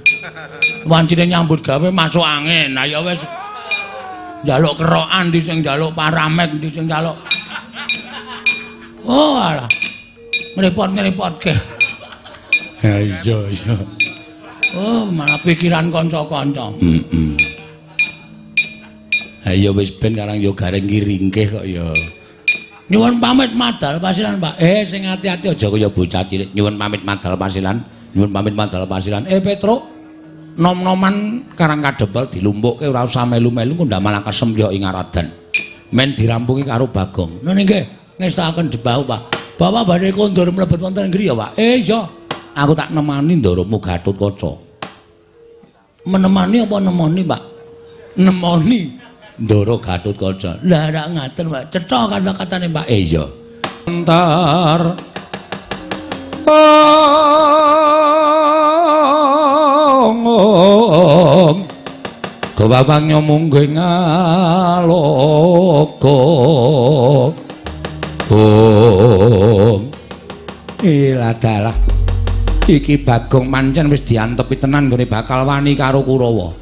Wancine nyambut gawe masuk angin. Nah ya wis njaluk kerokan di sing njaluk paramek di sing njaluk. Oh alah. Ngrepot-ngrepotke. Ya iya. Oh, malah pikiran kanca-kanca. Ya wis ben karang ya gareng ki ringkih kok ya. Nyuwun pamit madal pasilan, Pak. Sing ati-ati aja kaya bocah cilik. Nyuwun pamit madal pasilan. Petruk. Nom-noman Karang Kadempel dilumpukke ora usah melu-melu kok ndamel kesemya ing Aradan. Men dirampungi karo Bagong. Nah nggih, ngestakaken debau, Pak. Bapak badhe kondur mlebet wonten ngriya, Pak. Iya. Aku tak nemani ndoromu Gatotkaca. Menemani apa nemoni, Pak? Nemoni Ndara Gatotkaca. Lah rak ngaten, Pak. Cetha kata-katane, Pak. Iya. Entar Gawang mungging aloko. Iladalah. Iki Bagong pancen wis diantepi tenan nggone bakal wani karo Kurawa.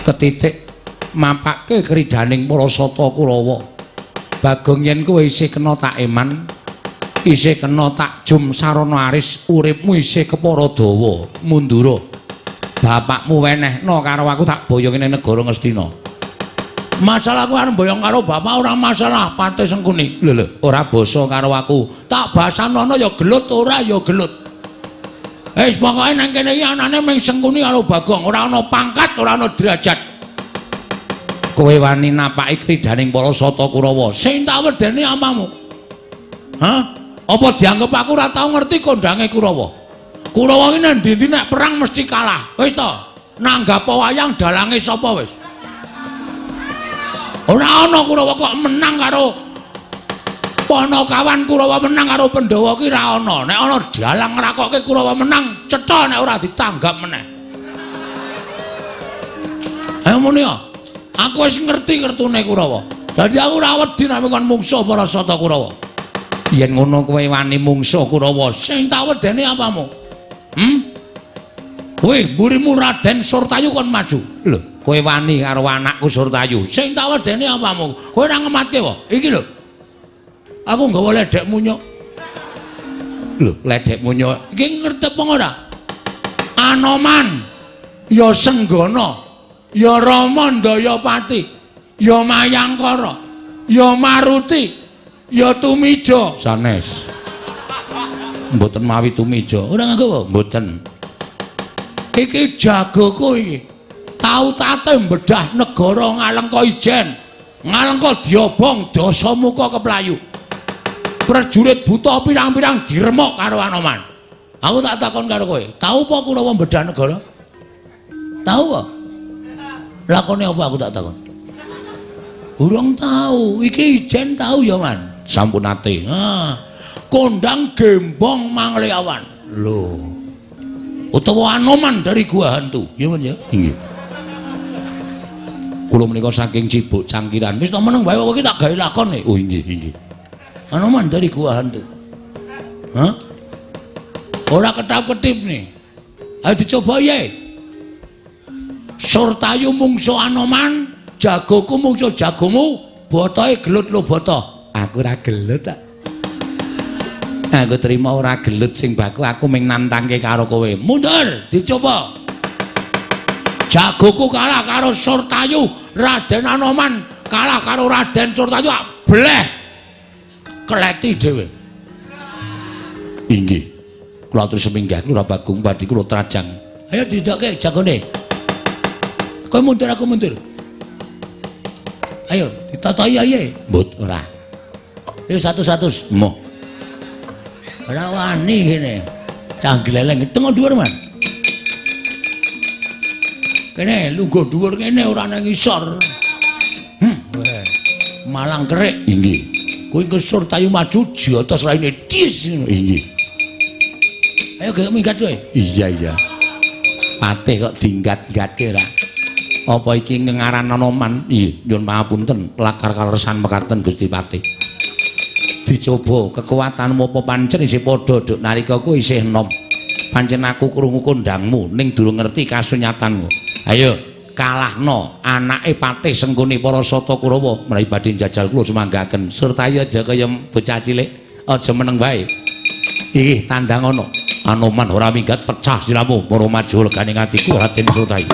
Ketitik mapake kridaning para sata Kurawa. Bagong yen kowe isih kena tak eman, isih kena tak jum sarana aris, uripmu isih kepara dawa, mundura. Bapakmu wenehna karo aku tak boyong ning negara Ngastina. Masalahku arep boyong karo bapak ora masalah, Patih Sengkuni. Lho, ora basa karo aku. Tak basanono ya gelut ora ya gelut. Wis pokoke nang kene iki anane mung Sengkuni karo Bagong, ora ana pangkat, ora ana derajat. Kowe wani napaki kridaning para sata Kurawa. Sing tak wedeni amamu. Hah? Apa dianggep aku ora tau ngerti kondange Kurawa? Kurawa iki nek ndi nek perang mesti kalah. Wis to? Nanggap wayang dalange sapa wis? Ora ana Kurawa kok menang karo Panakawan Kurawa menang karo Pandhawa ki ra ana. Nek ana dalang ngrakokke Kurawa menang, cetha nek ora ditanggap meneh. Ayo muni ya. Aku wis ngerti kertune Kurawa. Dadi aku ora wedi nek kon mungsuh para sata Kurawa. Yen ngono kowe wani mungsuh Kurawa, sing tak wedeni apamu? Kowe mburimu Raden Surtayu kon maju. Lho, kowe wani karo anakku Surtayu. Sing tak wedeni apamu? Kowe ora ngematke wae. Iki lho. Aku nggawa ledek munyuk. Lho, ledek munyuk. Iki ngerti apa ora? Anoman, ya Senggana, ya Rama Ndayapati, ya Mayangkara, ya Maruti, ya Tumija. Sanes. Mboten mawi Tumija. Ora nganggo mboten. Iki jagoku iki. Tau tate mbedah negara Ngalengka Ijen. Ngalengka diobong Dasamuka keplayu. Prajurit buta pirang-pirang diremok karo Anoman. Aku tak takon karo kowe, tau apa Kurawa mbedah negara? Tau apa? Lakone apa aku tak takon? Urung tau. Iki Ijen tau ya, Man. Sampun ate. Kondang Gembong Mangleawan. Lho. Utawa Anoman dari Gua Hantu. Ya, Man ya? Inggih. Kula menika saking Cibuk Cangkiran. Wis to meneng wae kok iki tak gawe lakon e. Oh, inggih, inggih. Anoman dari Gua Hantu. Hah? Ora ketap-ketip nih. Ayo dicoba ye. Surtayu mungsuh Anoman, jagoku mungsuh jagomu, botohe gelut lo botoh. Aku ora gelut tak. Aku terima ora gelut sing baku aku ming nantangke karo kowe. Mundur, dicoba. Jagoku kalah karo Surtayu, Raden Anoman kalah karo Raden Surtayu, bleh. Kleti dhewe. Inggih. Kula atur seminggah kula Bagong badhe kula trajang. Ayo didokke jagone. Kowe mundur aku mundur. Ayo ditatoi aye. Mbut ora. Ayo satu-satu. Moh. Ora wani kene. Cah gleleng tengok dhuwur, Man. Kene lungguh dhuwur kene ora nang ngisor. Malang kerik. Inggih. Kowe ke Surtayu maju jotos raine dis ngono. Inggih. Ayo gek minggat kowe. Iya iya. Patih kok dinggat-nggatke ra. Apa iki ngaran Anoman? Nggih, nyuwun pangapunten. Lakar kaleresan mekaten Gusti Patih. Dicoba kekuwatanmu apa pancen isih padha duk nalika kowe isih enom. Pancen aku krungu kondangmu ning durung ngerti kasunyatanmu. Ayo kalahno anake Patih Sengkuni para sata Kurawa menawi badhe njajal kula sumanggaken Surtayu aja kaya bocah cilik aja meneng wae iki tandang ana Anoman ora minggat pecah siramu para maju legane atiku Raden Surtayu.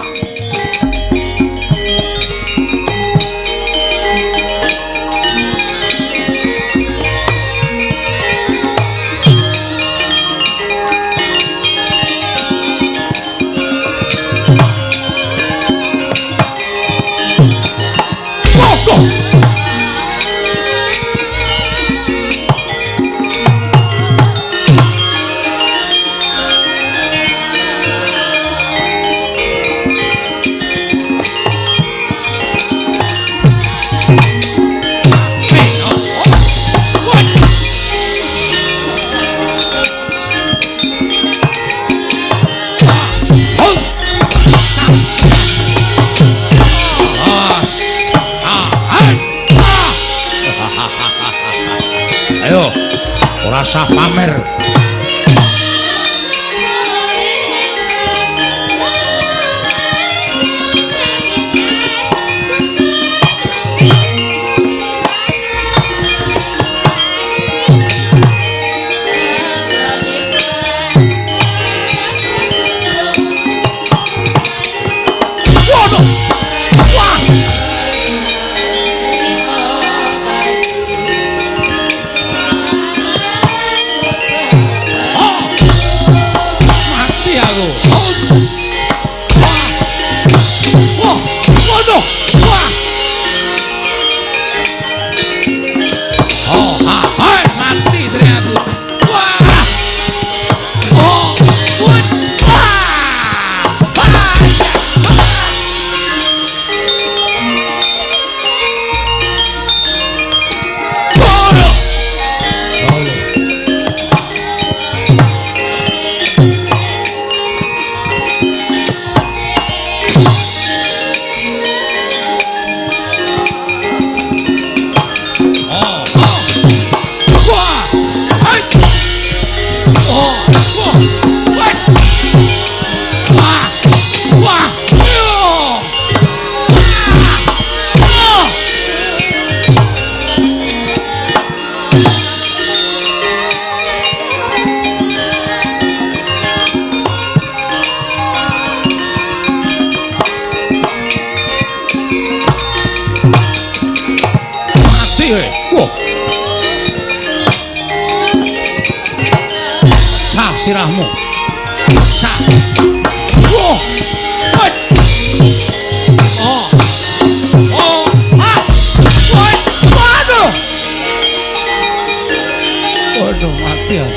tasah pamer. Sirahmu. Cak. Oh. Oh. Oh. Ah. Waduh. Waduh, mati ya.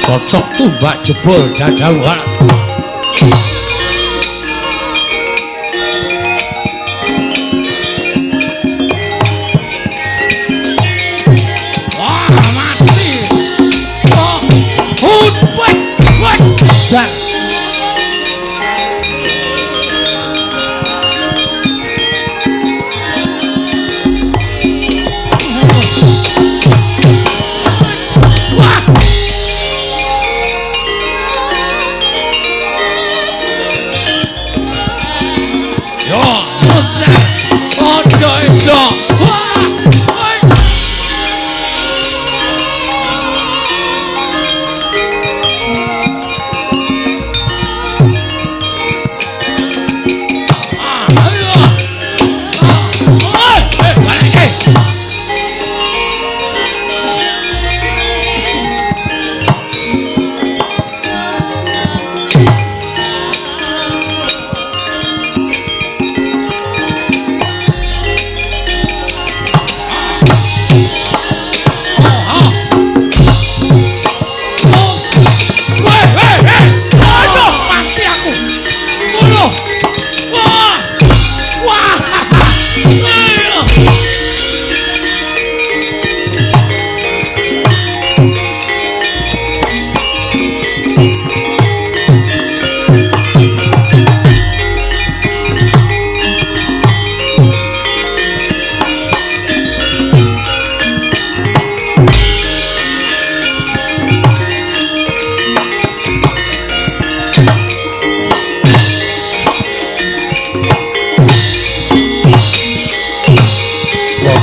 Cocok tumbak jebol dadawal. Wah, mati. Oh, what? Dan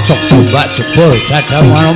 cocok tumbak jebol dadawal.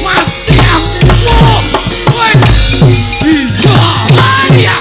Mati aku. Woi. Iya. Iya.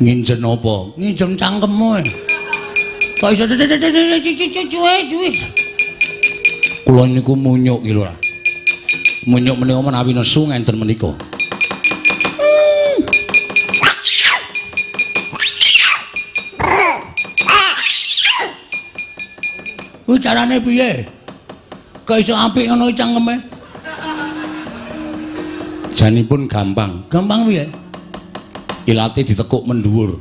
Nginjen apa? Nginjen cangkemmu. Kok iso cuwe. Kula niku munyuk iki lho. Munyuk menika menawi nesu ngenten menika. Kuwi carane piye? Kok iso apik ngono cangkeme? Janipun gampang. Gampang piye? Ilate ditekuk mendhuwur.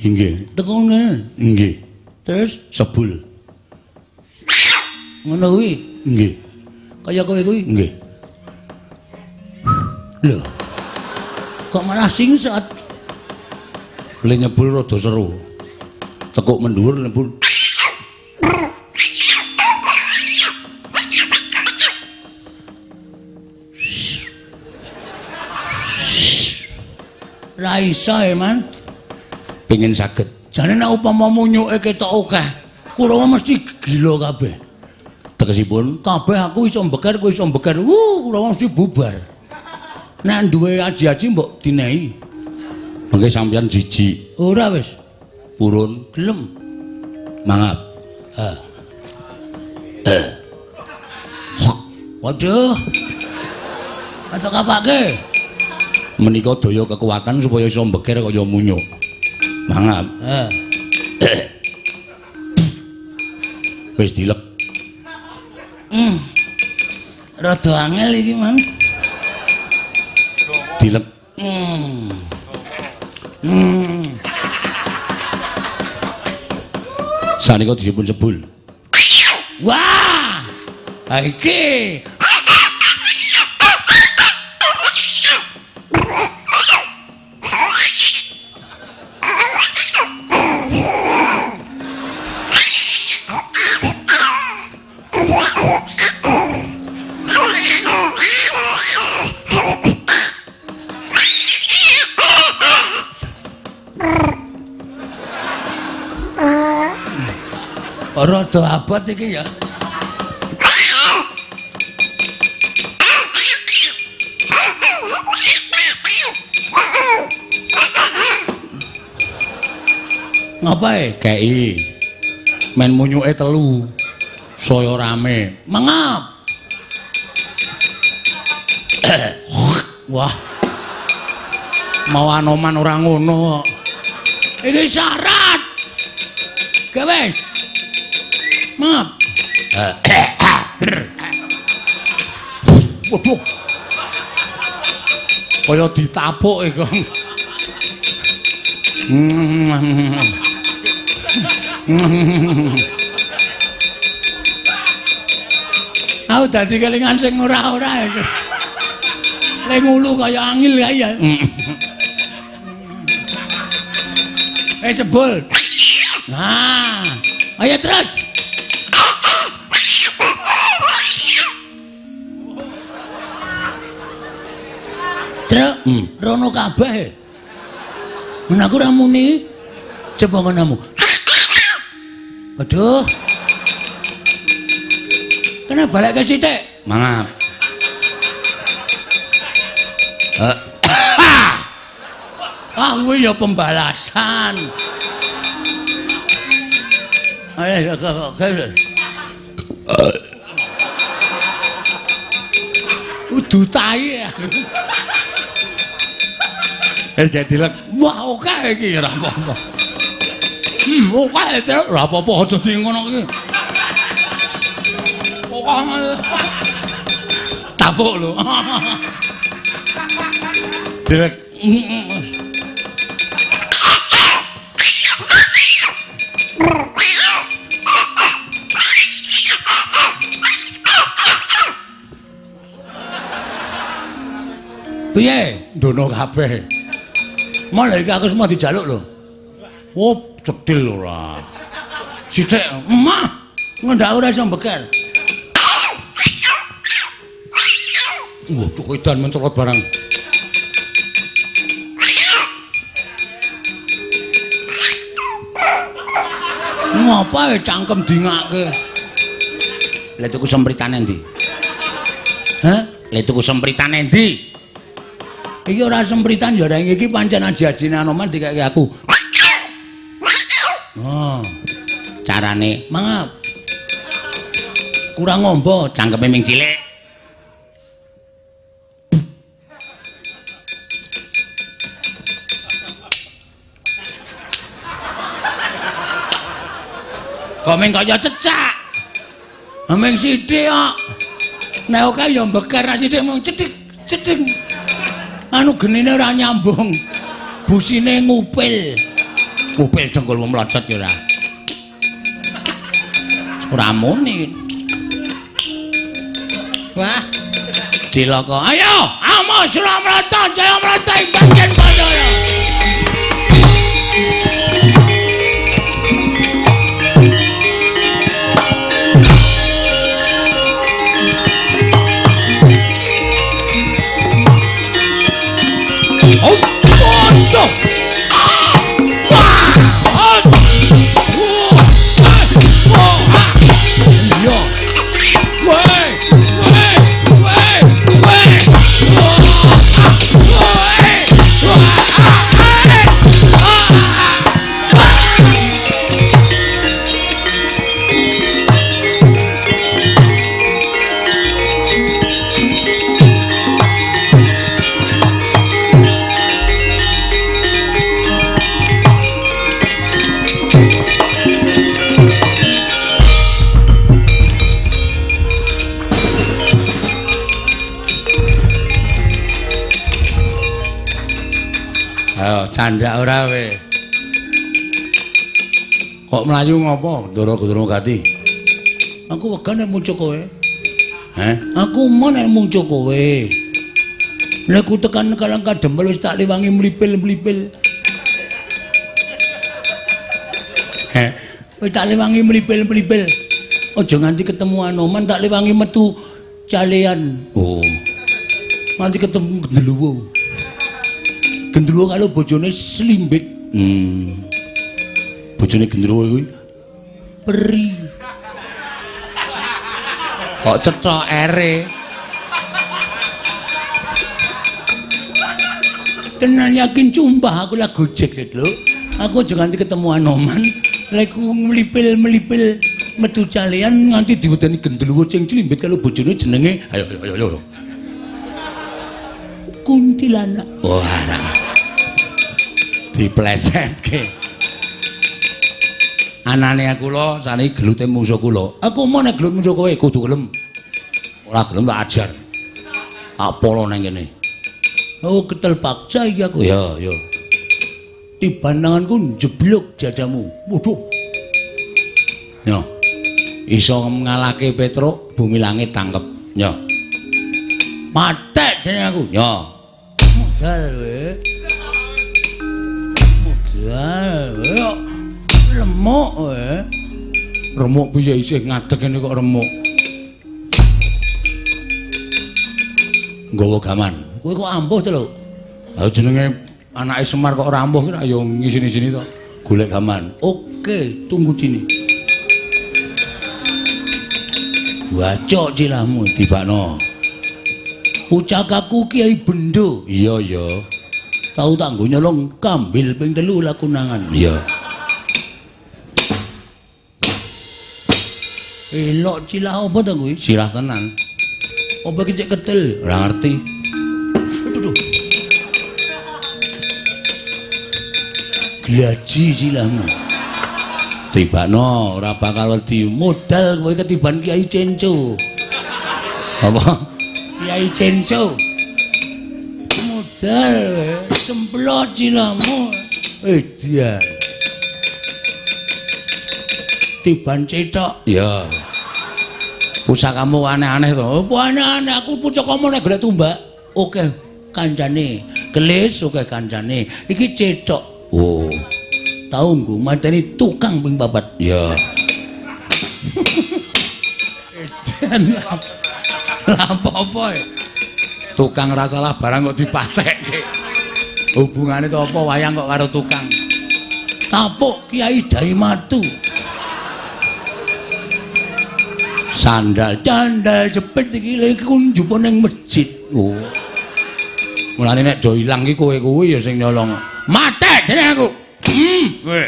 Inggih, tekune. Inggih. Terus sebul. Ngono kuwi? Nggih. Kaya kowe kuwi? Nggih. Lho. Kok malah singset? Le nyebul rada seru. Tekuk mendhuwur nyebul. Ra iso Man. Pengin saged. Jane nek upama munyuke ketok akeh, kula mesti gila kabeh. Tegesipun kabeh aku iso mbeker, kowe iso mbeker. Kula mesti bubar. Nek duwe aji-aji mbok dinehi. Mengke sampeyan jijik. Ora wis. Purun gelem. Mangap. Waduh. Atok apake? Menika daya kekuatan supaya iso mbeker kaya munyuk. Mangap. Wis dilek. Rada angel iki, Man. Dilek. Sanika disipun sebul. Wah! Ha iki rada abot iki ya. Ngapae? Kei. Men munyuke telu. Saya rame. Mangap. Wah. Mau anoman ora ngono kok. Iki syarat. Gawes. Mangap. Waduh. Kaya ditapuk iki. Aku dadi kelingan sing ora-ora iki. Le ngulu kaya angil kae ya. Sebul. Nah, ayo terus. Truk, rono kabeh. Men aku ra muni. Coba ngono. Aduh. Kena balik ke sithik. Mangap. Kuwi ya pembalasan. Ayo kok. Udu tai. Jadi lek wah oke iki ora apa-apa. Oke ora apa-apa aja di ngono iki. Tapuk lho. Direk. Piye? Ndono kabeh. Malah iki aku semua dijaluk lho. Oh, cedhil ora. Sithik, emah. Ngendak ora iso beker. Wah, cuk edan mencolot barang. Ngapa cangkem dingake? Lah tuku sempritane ndi? Hah? Lah tuku sempritane ndi? Iki ora sempritan ya ora iki pancen aji-ajine Anoman dikake aku. Oh. Carane, mangap. Kurang ngombo, cangkeme ming cilik. Kok ming kaya cecak. Ameng sithik kok. Nek oke ya mbeker sithik mung cedik. Anu genine ora nyambung. Busine ngupil. Ngupil dengkul mlocot ya ora. Ora muni. Wah. Cilaka. Ayo, amo Suramarta, Jaya Marta ing Banten Padaya. Oh, bodoh. Candak ora we. Kok mlayu ngopo? Ndoro-ndoro gati. Aku wega nek muncul kowe. Heh? Aku mon nek muncul kowe. Nek ku tekan kalang kadempel wis tak liwangi mlipil-mlipil. Heh. Wis tak liwangi mlipil-mlipil. Aja nganti ketemu Anoman tak liwangi metu calean. Oh. Nganti ketemu gendeluwo. Genderuwo kalau bojone slimbik. Bojone genderuwo kuwi peri. Kok cetok ere. Tenan yakin cumbah aku lah gojek lho. Aku aja nganti ketemu Anoman, lek mlipil-mlipil metu calean nganti diwedani genderuwo sing slimbik kalau bojone jenenge ayo. Kuntilanak. Wah, diplesetke. Anane kula saniki gelute mungsuh kula. Aku mau nek gelut mungsuh kowe kudu gelem. Ora gelem tak ajar. Tak polo nang kene. Oh, ketel paksa iki aku. Ya. Tibananganku jeblok jadamu. Waduh. Ya. Iso ngalahke Petruk, bumi langit tangkep. Ya. Matek dening aku. Ya. Modal kowe. Remuk kowe. Remuk piye isih ngadeg ngene kok remuk. Nggawa gaman. Kowe kok ampuh to lho. Ha jenenge anake Semar kok ora ampuh ki ayo ngisini-sini to. Golek gaman. Oke, tunggu dini. Bacok cilahmu tibakno. Ucakaku Kiai Bendo. Iya. Tahu tak nggo nyolong kambil ping 3 lah kunangan. Iya. Elok cilah apa to kuwi? Sirah tenan. Apa ki cek ketel? Ora ngerti. Aduh. Glaji silahmu. Tibakno ora bakal wedi modal kowe ketiban Kiai Cenco. Apa? Kiai Cenco. Modal semplot cilamu. Edian. Tiban cetok. Ya. Pusakamu aneh-aneh to. Apa aneh-aneh aku pusakamu nek golek tumbak. Oke, kancane. Gelis oke kancane. Iki cetok. Oh. Tahu nggo mateni tukang ping 4. Ya. Edian. Apa-apa ya? Tukang ora salah barang kok dipatekke. Hubungane to apa wayang kok karo tukang? Tapuk Kiai Daimatu. Sandal jepit iki lha iku njupuk ning masjid. Oh. Mulane nek do ilang iki kowe kuwi ya sing nyolong. Matek dene aku. Kowe.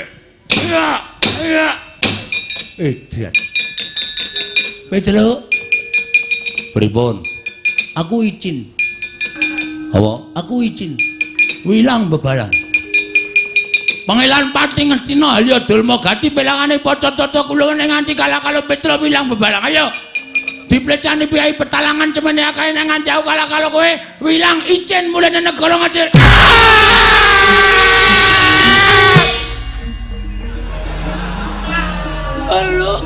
Iya. Edian. Pedro. Pripun? Aku izin. Apa? Aku izin. Wilang bebarang. Pangelan Pati ngestina Halya Dulma Gati pelangane Pacatata kula nganti kala-kala Petra wilang bebarang. Ayo. Diplecani piyai petalangan cemene akae nang jauh kala-kala kowe wilang izin mulane negara ngajil. Halo.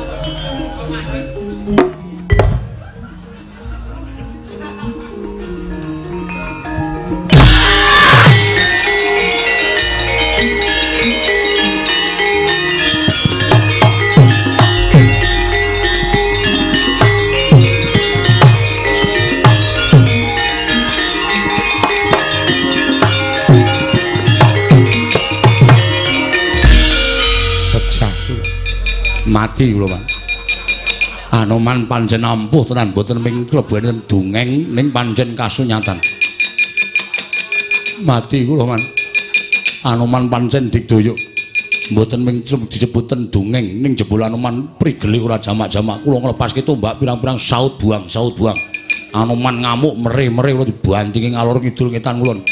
Mati kula Pak. Anoman pancen ampuh tenan boten ming klebanen dongeng ning pancen kasunyatan. Mati kula Man. Anoman pancen digdoyo. Mboten ming disebuten dongeng ning jebul Anoman prigele ora jamak-jamak kula nglepaske tombak pirang-pirang saut buang. Anoman ngamuk mere-mere kula dibantingi ngalor kidul ngetan kulon.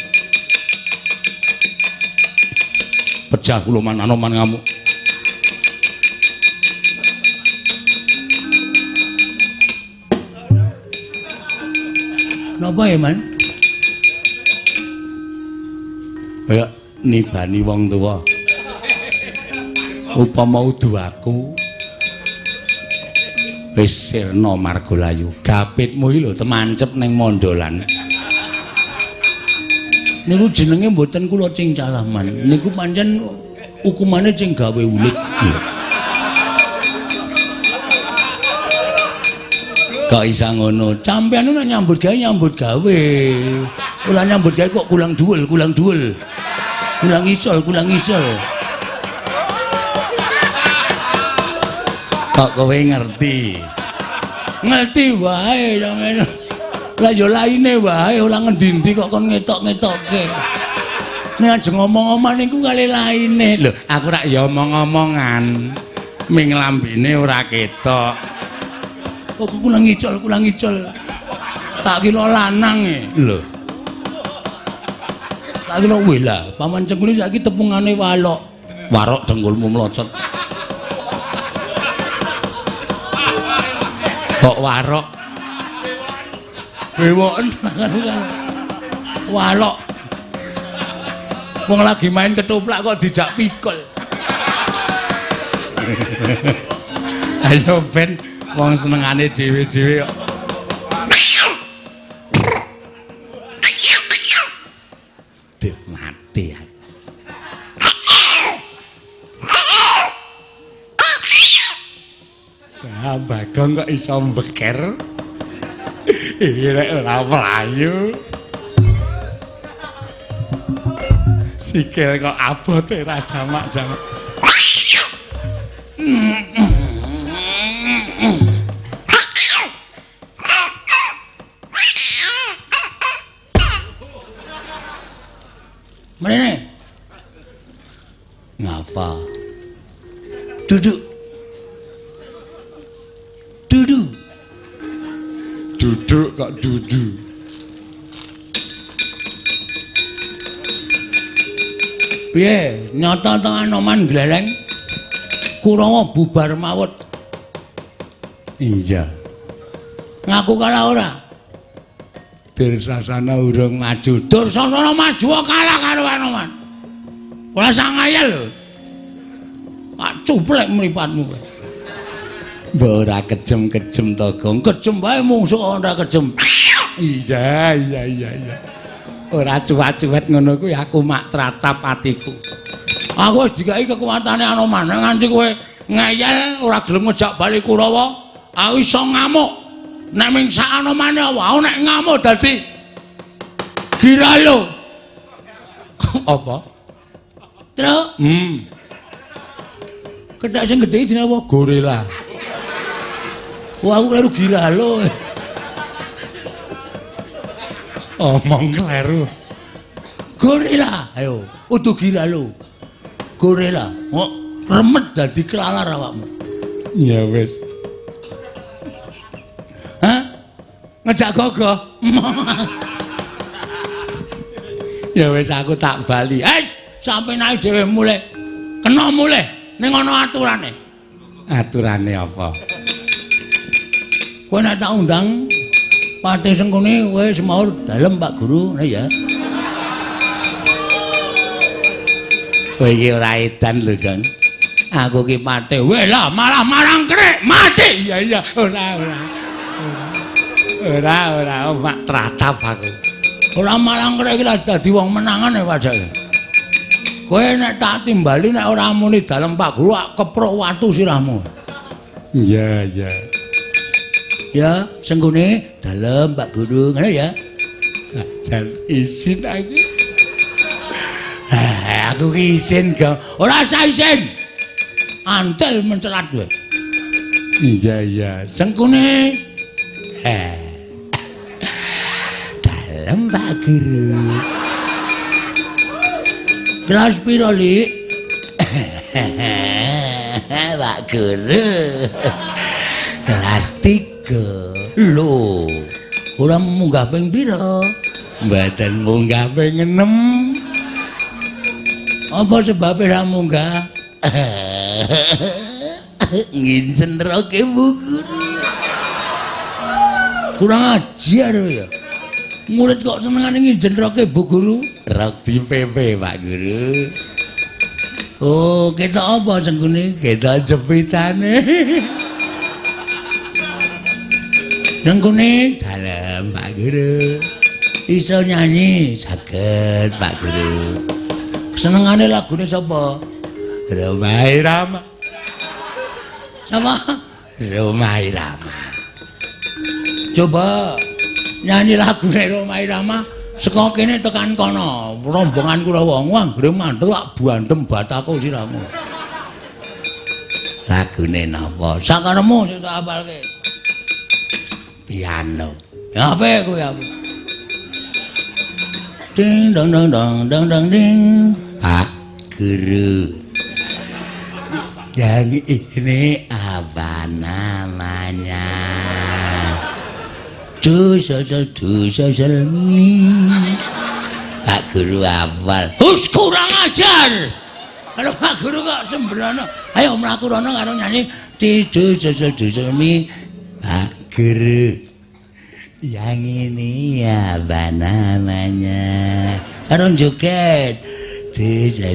Pecah kula Man Anoman ngamuk. Napa ya, Man? Kaya nibani wong tuwa. Upama uduaku wis sirna margalayu. Gapitmu iki lho temancep ning mondolan. Niku jenenge mboten kula cing calah, Man. Niku pancen hukumane cing gawe ulit. Kok isa ngono? Sampeyan nek nyambut gawe. Ora nyambut gawe kok kulang duwel. Kulang isol. Kok kowe ngerti? Ngerti wae sampeyan. Lah ya laine wae ora ngendi-endi kok kon ngetok-ngetokke. Nek aja ngomong-ngomong niku kali laine. Lho, aku rak ya omong-omongan. Ming lambene ora ketok. Kok kulang icol. Tak kira lanang e. Lho. Tak kira weh lah, paman cengkuli saiki tepungane walok. Warok dengkulmu mlocot. Kok warok? Bewoken walok. Wong lagi main ketoprak kok dijak pikul. Ayo ben wong senengane dhewe-dhewe kok. Dek mati. Bagong kok iso mbeker. Iki nek ora mlayu. Sikil kok abote ra jamak-jamak. Mrene. Ngapa? Duduk. Duduk kok dudu. Piye? Nyata ta Anoman gleleng? Kurawa bubar mawut. Iya. Ngaku kalah ora? Dursasana urung maju. Dursasana maju kalah karo Anoman. Ora sangayal lho. Pak cuplek mripatmu kowe. Mbok ora kejem-kejem to, Gong. Kejem wae mungsuh ora kejem. Iya. Ora cuwat-cuwat ngono kuwi aku mak tratap atiku. Aku wis dikai kekuatane Anoman nganti kowe ngeyel ora gelem ngejak bali Kurawa. Aku iso ngamuk. Nek ming sak Anomane wae nek ngamuk dadi Giralo. Apa? Truk. Kethek sing gedhe jenenge apa? Gorila. Wah, aku kleru Giralo. Omong kleru. Gorila. Ayo, udu Giralo. Gorila. Kok remet dadi kelalar awakmu. Ya wis. Hah? Ngejak gogoh. Ya wis aku tak bali. Sampe naik dhewe mulih. Kena mulih ning ana aturane. Aturane apa? Kowe nek tak undang Pati Sengkuni kowe semaur dalem Pak Guru, ya. Kowe iki ora edan lho, Gang. Aku ki Pati, weh lah malah marang krek, mati. Iya, ora, mak tratap aku. Ora marang krek iki lah dadi wong menangan ya pajake. Kowe nek tak timbali nek ora muni dalem Pak Guru keprok watu sirahmu. Iya. Ya, Sengkuni dalem Pak Guru, ngono ya. Jan izin aku. Aku ki izin, Gong. Ora usah izin. Antel mencelat kowe. Iya. Sengkuni. Dalem Pak Guru. Kelas piro, Lik? Pak Guru. Kelas 3. Lho, ora munggah ping pira? Mboten munggah ping 6. Apa sebabe ra munggah? Nginjen roke Bu Guru. Kurang ajar ya. Murid kok senengane nginjen roke Bu Guru? Rok di PP, Pak Guru. Oh, ketok apa Sengkuni? Ketok jepitane. Sengkuni dalem Pak Guru. Iso nyanyi saged Pak Guru. Senengane lagune sapa? Romai Rama. Sapa? Romai Rama. Coba nyanyi lagune Romai Rama saka kene tekan kono. Rombongan Kurawa anggere mantel tak bandem bataku siramu. Lagune napa? Sakaremu sing tak apalke. Piano. Apa kowe aku? Ding dong dong dong dong dong ding. Pak Guru. Yang ini apa namanya? Duselmi. Pak Guru hafal. Hus kurang ajar. Kalau Pak Guru kok sembrono. Ayo mlaku rono karo nyanyi duselmi. Pak Guru, yang ini apa namanya? Karo joget. Desa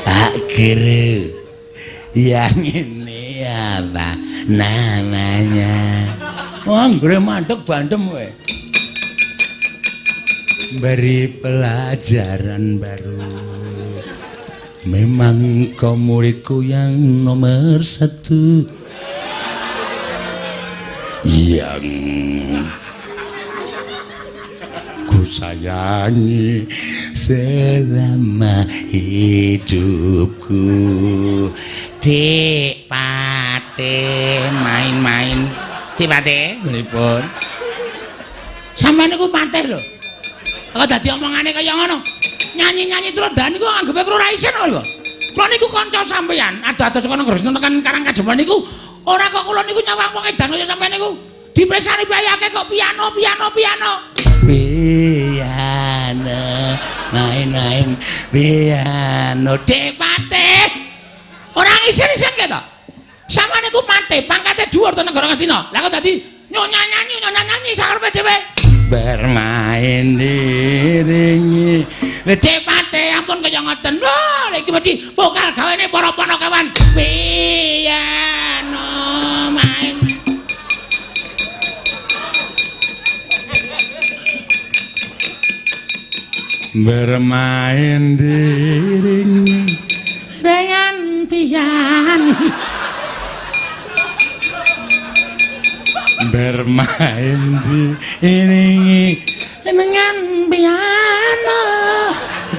Pak Guru, yang ini apa namanya? Wah, anggere mandek bandem kowe. Beri pelajaran baru. Memang kau muridku yang nomor 1. Yang ku sayangi selama hidupku. Dik Pate main-main. Dik Pate, pripun? Sampeyan niku patih lho. Kok dadi omongane kaya ngono? Nyanyi-nyanyi trodan niku anggepe kula ora isin lho. Kula niku kanca sampeyan, ada-ada saka Gresna tekan Karang Kademan niku. Ora kok kula niku nyawang wong edan kaya sampeyan niku. Dipresani bayake kok piano. Piano, main-main piano. Dik Patih. Ora isin-isin ke to? Sampeyan iku pate, pangkate dhuwur to negara Ngastina. Lah kok dadi nyanyi sakarepe dhewe. Bermain diringi. Dek pate ampun kaya ngoten. Lha iki mesti vokal gawene para Panakawan. Piano main. Bermain diringi dengan piano. Bermain diringi dengan piano.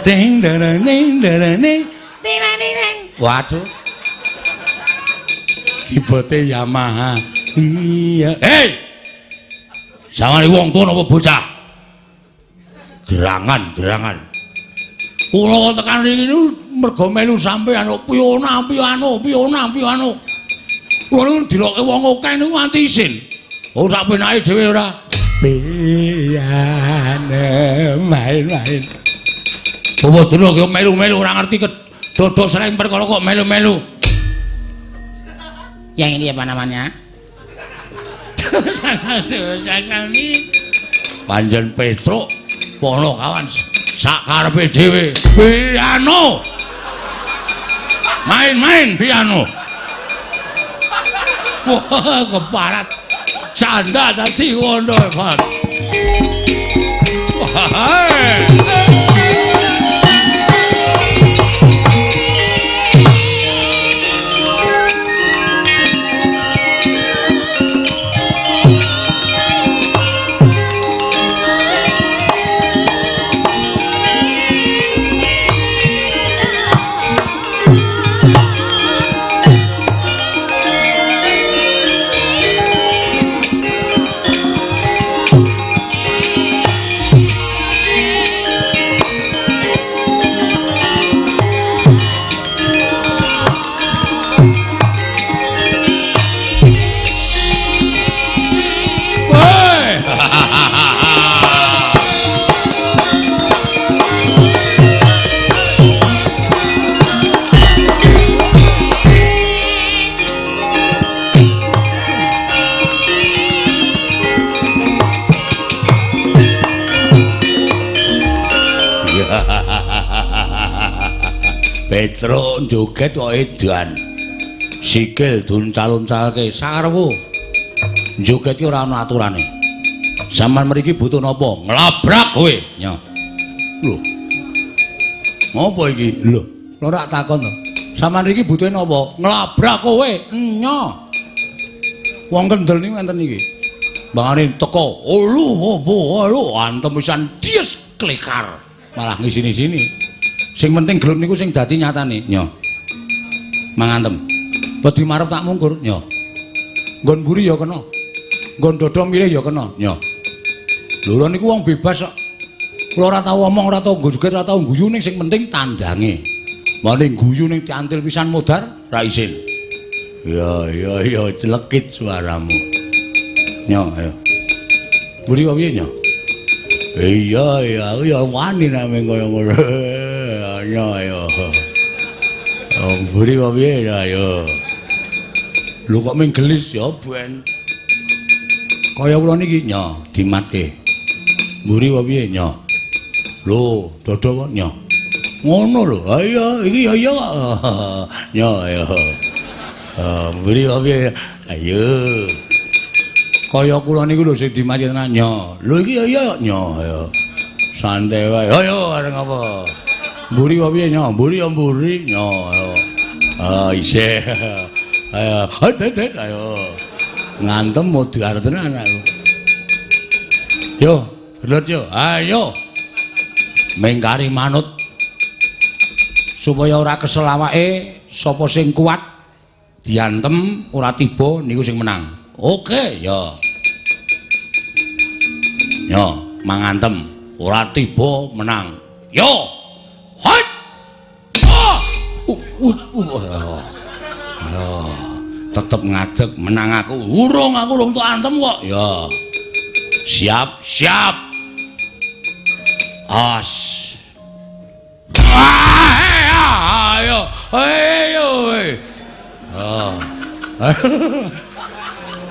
Ding ding ding ding ding ding. Waduh. Kibote Yamaha. Iya. Hei. Sawangane wong tuwa napa bocah? Gerangan. Kula tekan riki mergo melu sampeyan piano. Kula niku diloke wong akeh niku nganti isin. Oh sak penake dhewe ora. Piano main. Apa dulu kok melu-melu ora ngerti dodo sering perkara kok melu-melu. Yang ini apa namanya? Dosa sami. Panjen Petruk Panakawan sakarepe dhewe. Piano. Main piano. Wah, keparat. Canda dadi ngono, Pak. Petruk joget kok edan. Sikil duncal-uncalke sarwu. Joget ki ora ana aturane. Sampeyan mriki butuh napa? Nglabrak kowe. Nyo. Lho. Ngopo iki? Lho, ora takon to. Sampeyan mriki butuhe napa? Nglabrak kowe. Nyo. Wong kendel niku enten iki. Bangane teko. Lho, antem pisan dies klikar. Malah ngisini-sini. Sing penting gelem niku sing dadi nyatane. Nyo. Mangantem. Wedi marep tak mungkur. Nyo. Nggon mburi ya kena. Nggon dada milih ya kena. Nyo. Lho niku wong bebas kok. Kula ora tau omong, ora tau nggo joget, ora tau guyu ning sing penting tandange. Mane guyu ning cantil pisan modar ra isin. Ya, celekit suaramu. Nyo, ayo. Mburi kok piye, Nyo? Iya, aku ya wani nek meng kaya ngono. Ayo. Oh, mburi kok piye ya, ayo. Lho kok meng gelis ya, Ben. Kaya kula niki, Nyo, dimatke. Mburi kok piye, Nyo? Lho, dada kok, Nyo. Ngono lho. Ayo, iki ya kok. Nyo, ayo. Mburi kok piye? Ayo. Kaya kula niku lho sing dimatke tenan, Nyo. Lho iki ya, Nyo, ayo. Santai wae. Ayo areng apa? Mburi kok piye, Nyo? Mburi ya mburi, Nyo. Isih. Ayo, ayo. Ngantem modhi arep tenan anakku. Yo, gelut yo. Ayo. Mengkari manut supaya ora kesel awake, sapa sing kuat diantem ora tiba niku sing menang. Oke, ya. Yo, mangantem ora tiba menang. Yo. Hot. Tetep ngadeg menang aku. Urung tuk antem kok. Ya. Siap. As. Ayo.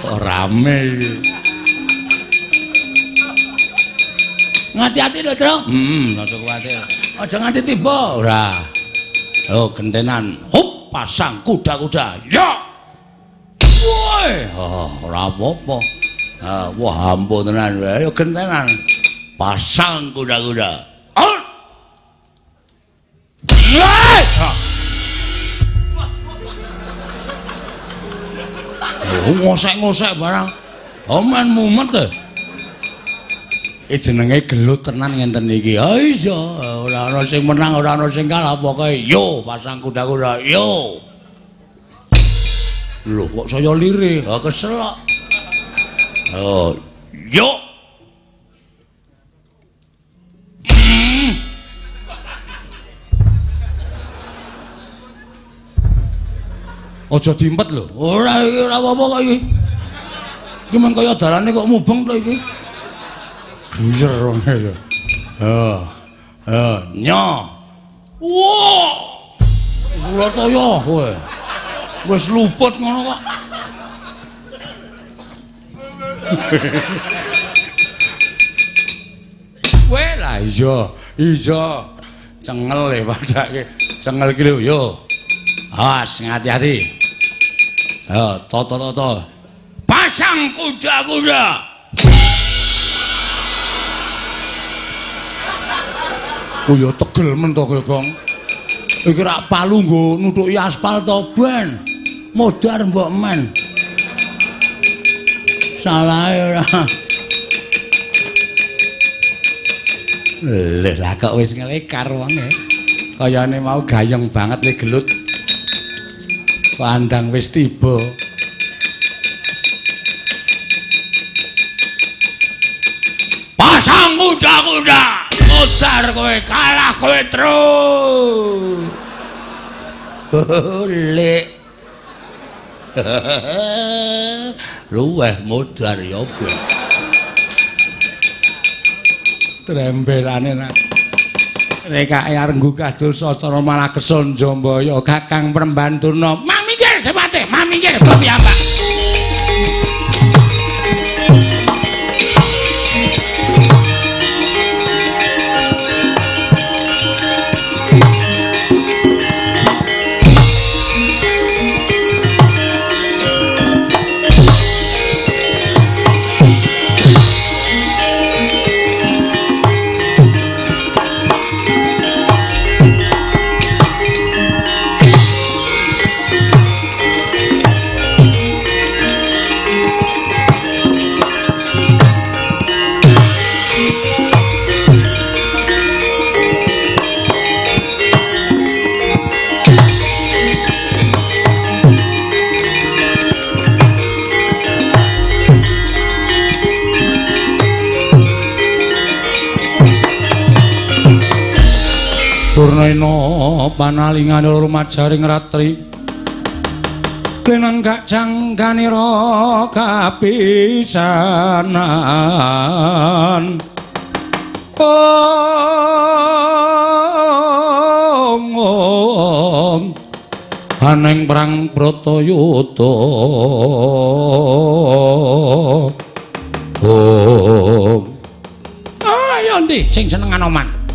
Kok rame iki. Ngati-ati lho, Tru. Aja kuwatir. Aja nganti tiba. Ora. Oh, gentenan. Hup, pasang kuda-kuda. Ya. Woi, ora apa-apa. Wah, ampun tenan. Ayo gentenan. Pasang kuda-kuda. Ngosek-ngosek barang. Oman mumet e. Jenenge gelut tenan ngenten iki. Ha iya, ora ana sing menang, ora ana sing kalah, pokoke yo pasang kuda-kuda, yo. Lho, kok saya lirih? Ha kesel kok. Oh, yo. Aja diempet lho. Ora iki ora apa-apa kok iki. Iki men kaya dalane kok mubeng to iki. Guyer wonge ya. Nyo. Wah. Kula toyo kowe. Wis luput ngono kok. Kowe lah iya. Cengel e padake. Cengel iki lho yo. Awas ngati-ati. Ayo, toto. Pasang kuda-kuda. Oh ya tegel men to kowe, Gong. Iki rak palu nggo nutuki aspal to, Ben. Modar mbok men. Salah ora. Leh lah kok wis ngelekar wonge. Kayane mau gayeng banget le gelut. Pandang wis tiba. Pasang kuda-kuda. Modar kowe, kalah kowe terus. Golek. Luweh modar ya, Bu. Trembelane nak. Rekake arenggu kados sasana malah keson Jambaya Kakang Prembanturna. Mamingkir dewate, mamingkir piyambak. Purnena panalingane rumajaring ratri lenenggak jangkanira kapisanan aneng perang Bratayuda ayo ndi sing seneng Anoman.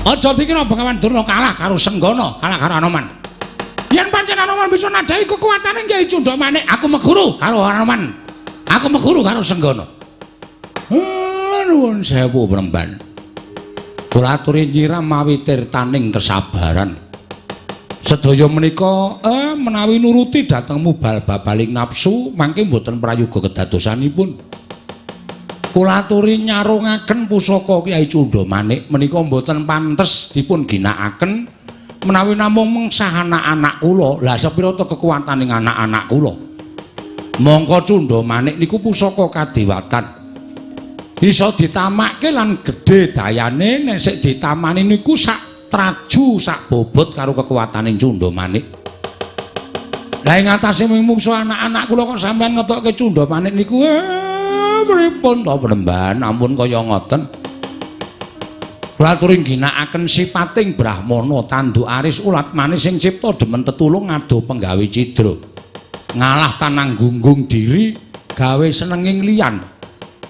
Aja dikira Bengawan Durna kalah karo Senggana, kalah karo Anoman. Yen pancen Anoman bisa nadhahi kekuwatane Kyai Cundamanik, aku meguru karo Anoman. Aku meguru karo Senggana. Nuwun sewu Premban. Kula aturi nyiram mawi tirtaning kesabaran. Sedaya menika menawi nuruti dhateng mubal-babaling nafsu, mangke mboten prayoga kedadosanipun. Kula aturi nyarungaken pusaka Kyai Cundamanik menika mboten pantes dipun ginakaken menawi namung mengsah anak-anak kula. Lah sepira to kekuwataning anak-anak kula. Mongko Cundamanik niku pusaka kadewatan. Bisa ditamakke lan gedhe dayane nek sik ditamani niku sak traju sak bobot karo kekuwataning Cundamanik. Lah ing atase mungsuh anak-anak kula kok sampean ngetokke Cundamanik niku pripun to Premban, ampun kaya ngoten. Kula aturi ginakaken sipating Brahmana tanduk aris ulat manis sing cipta demen tetulung ngado penggawe cidra. ngalah tanang gunggung diri gawe senenging liyan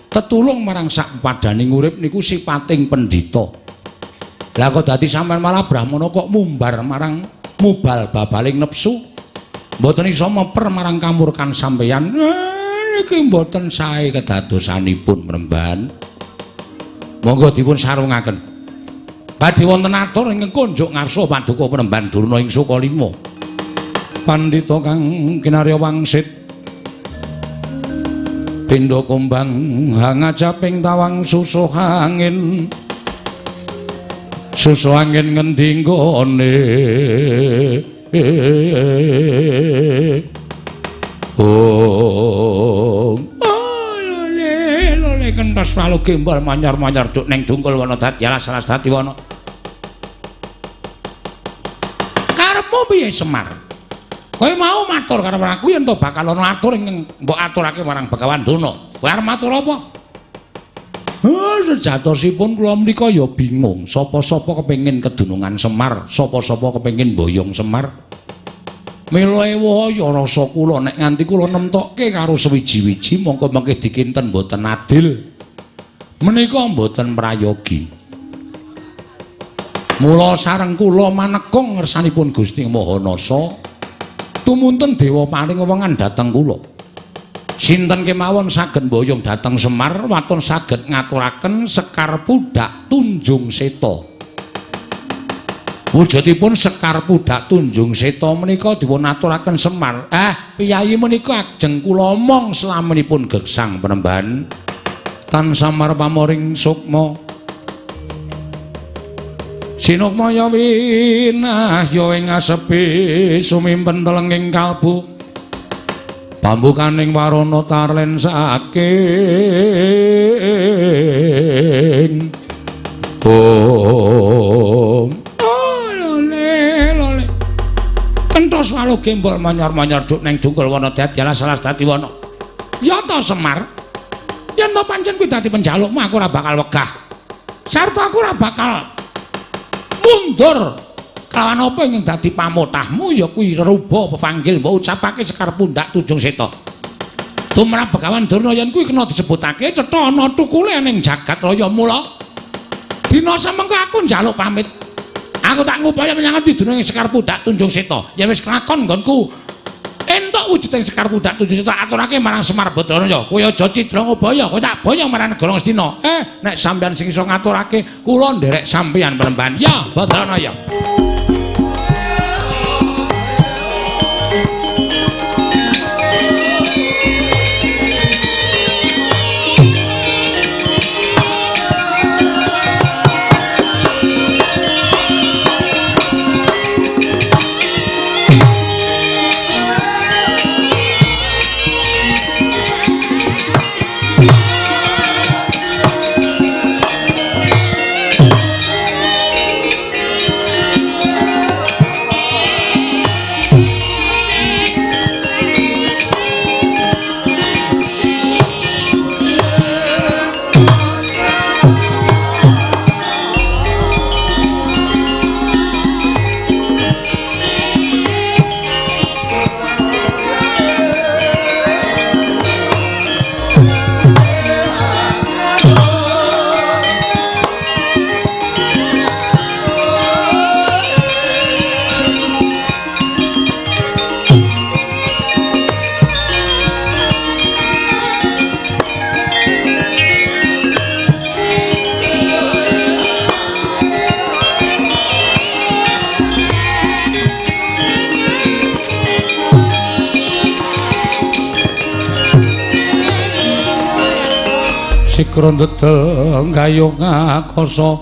tetulung marang sak padaning urip niku sipating pendhita. Lah kok dadi sampean malah Brahmana kok mumbar marang mubal babaling nepsu mboten isa meper marang kamurkan sampeyan. Iki mboten sae kedadosanipun Mremban. Monggo dipun sarungaken. Badhe wonten atur ing konjuk ngarsa paduka Mremban Durna ing Sukalima. Pandhita kang kinarya wangsit pindha kumbang hangajaping tawang susuh angin ngendi nggone lole kentos walu gembol manyar-manyar duk ning dungkul wana dadi alas-alas dadi wana. Karepmu piye Semar? Kowe mau matur karo aku yen to bakal ana atur ing mbok aturake marang Begawan Durna. Kowe arep matur apa? Sejatosipun kula menika ya bingung, sapa-sapa kepengin kedunungan Semar, sapa-sapa kepengin mboyong Semar. Mila ewa ya rasa kula nek nganti kula nemtokke karo sewiji-wiji mongko mengke dikinten mboten adil. Menika mboten prayogi. Mula sareng kula manekung ngersanipun Gusti Mahanasa tumunten dewa paring wewengan dhateng kula. Sinten kemawon saged mboyong dhateng Semar waton saged ngaturaken Sekar Pudak Tunjung Seta. Wujudipun Sekar Pudak Tunjung Seta menika dipun aturaken Semar. Piyayi menika ajeng kula omong slaminipun gesang Penemban. Tan Samar pamoring sukma. Sinukmaya winah ya ing asepi sumimpen telenging kalbu pambukaning warana tarlen saking lole kentos walu gembol manyar-manyar duk ning dungkul wana dadi alas-alas dadi wana. Ya ta Semar, yen to pancen kuwi dadi penjalukmu aku ora bakal wegah sarta aku ora bakal mundur kelawan apa yang dadi pamutahmu ya kuwi ruba pepanggil mbok ucapake Sekar Pundak Tunjung Seta. Tumrap Begawan Durna yen kuwi kena disebutake cetha ana tukule ning jagat raya mula. Dina semengko aku njaluk pamit. Aku tak ngupaya menyang endi dunung Sekar Pundak Tunjung Seta. Yen wis kelakon nggonku entuk wujuding Sekar Pundak Tunjung Seta aturake marang Semar Badraya. Kowe aja cidra ngobaya, kowe tak boyong marang negara Ngastina. Nek sampeyan sing iso ngaturake, kula nderek sampeyan Penemban. Ya, Badranaya. Sikra ndedel gayuh ngakasa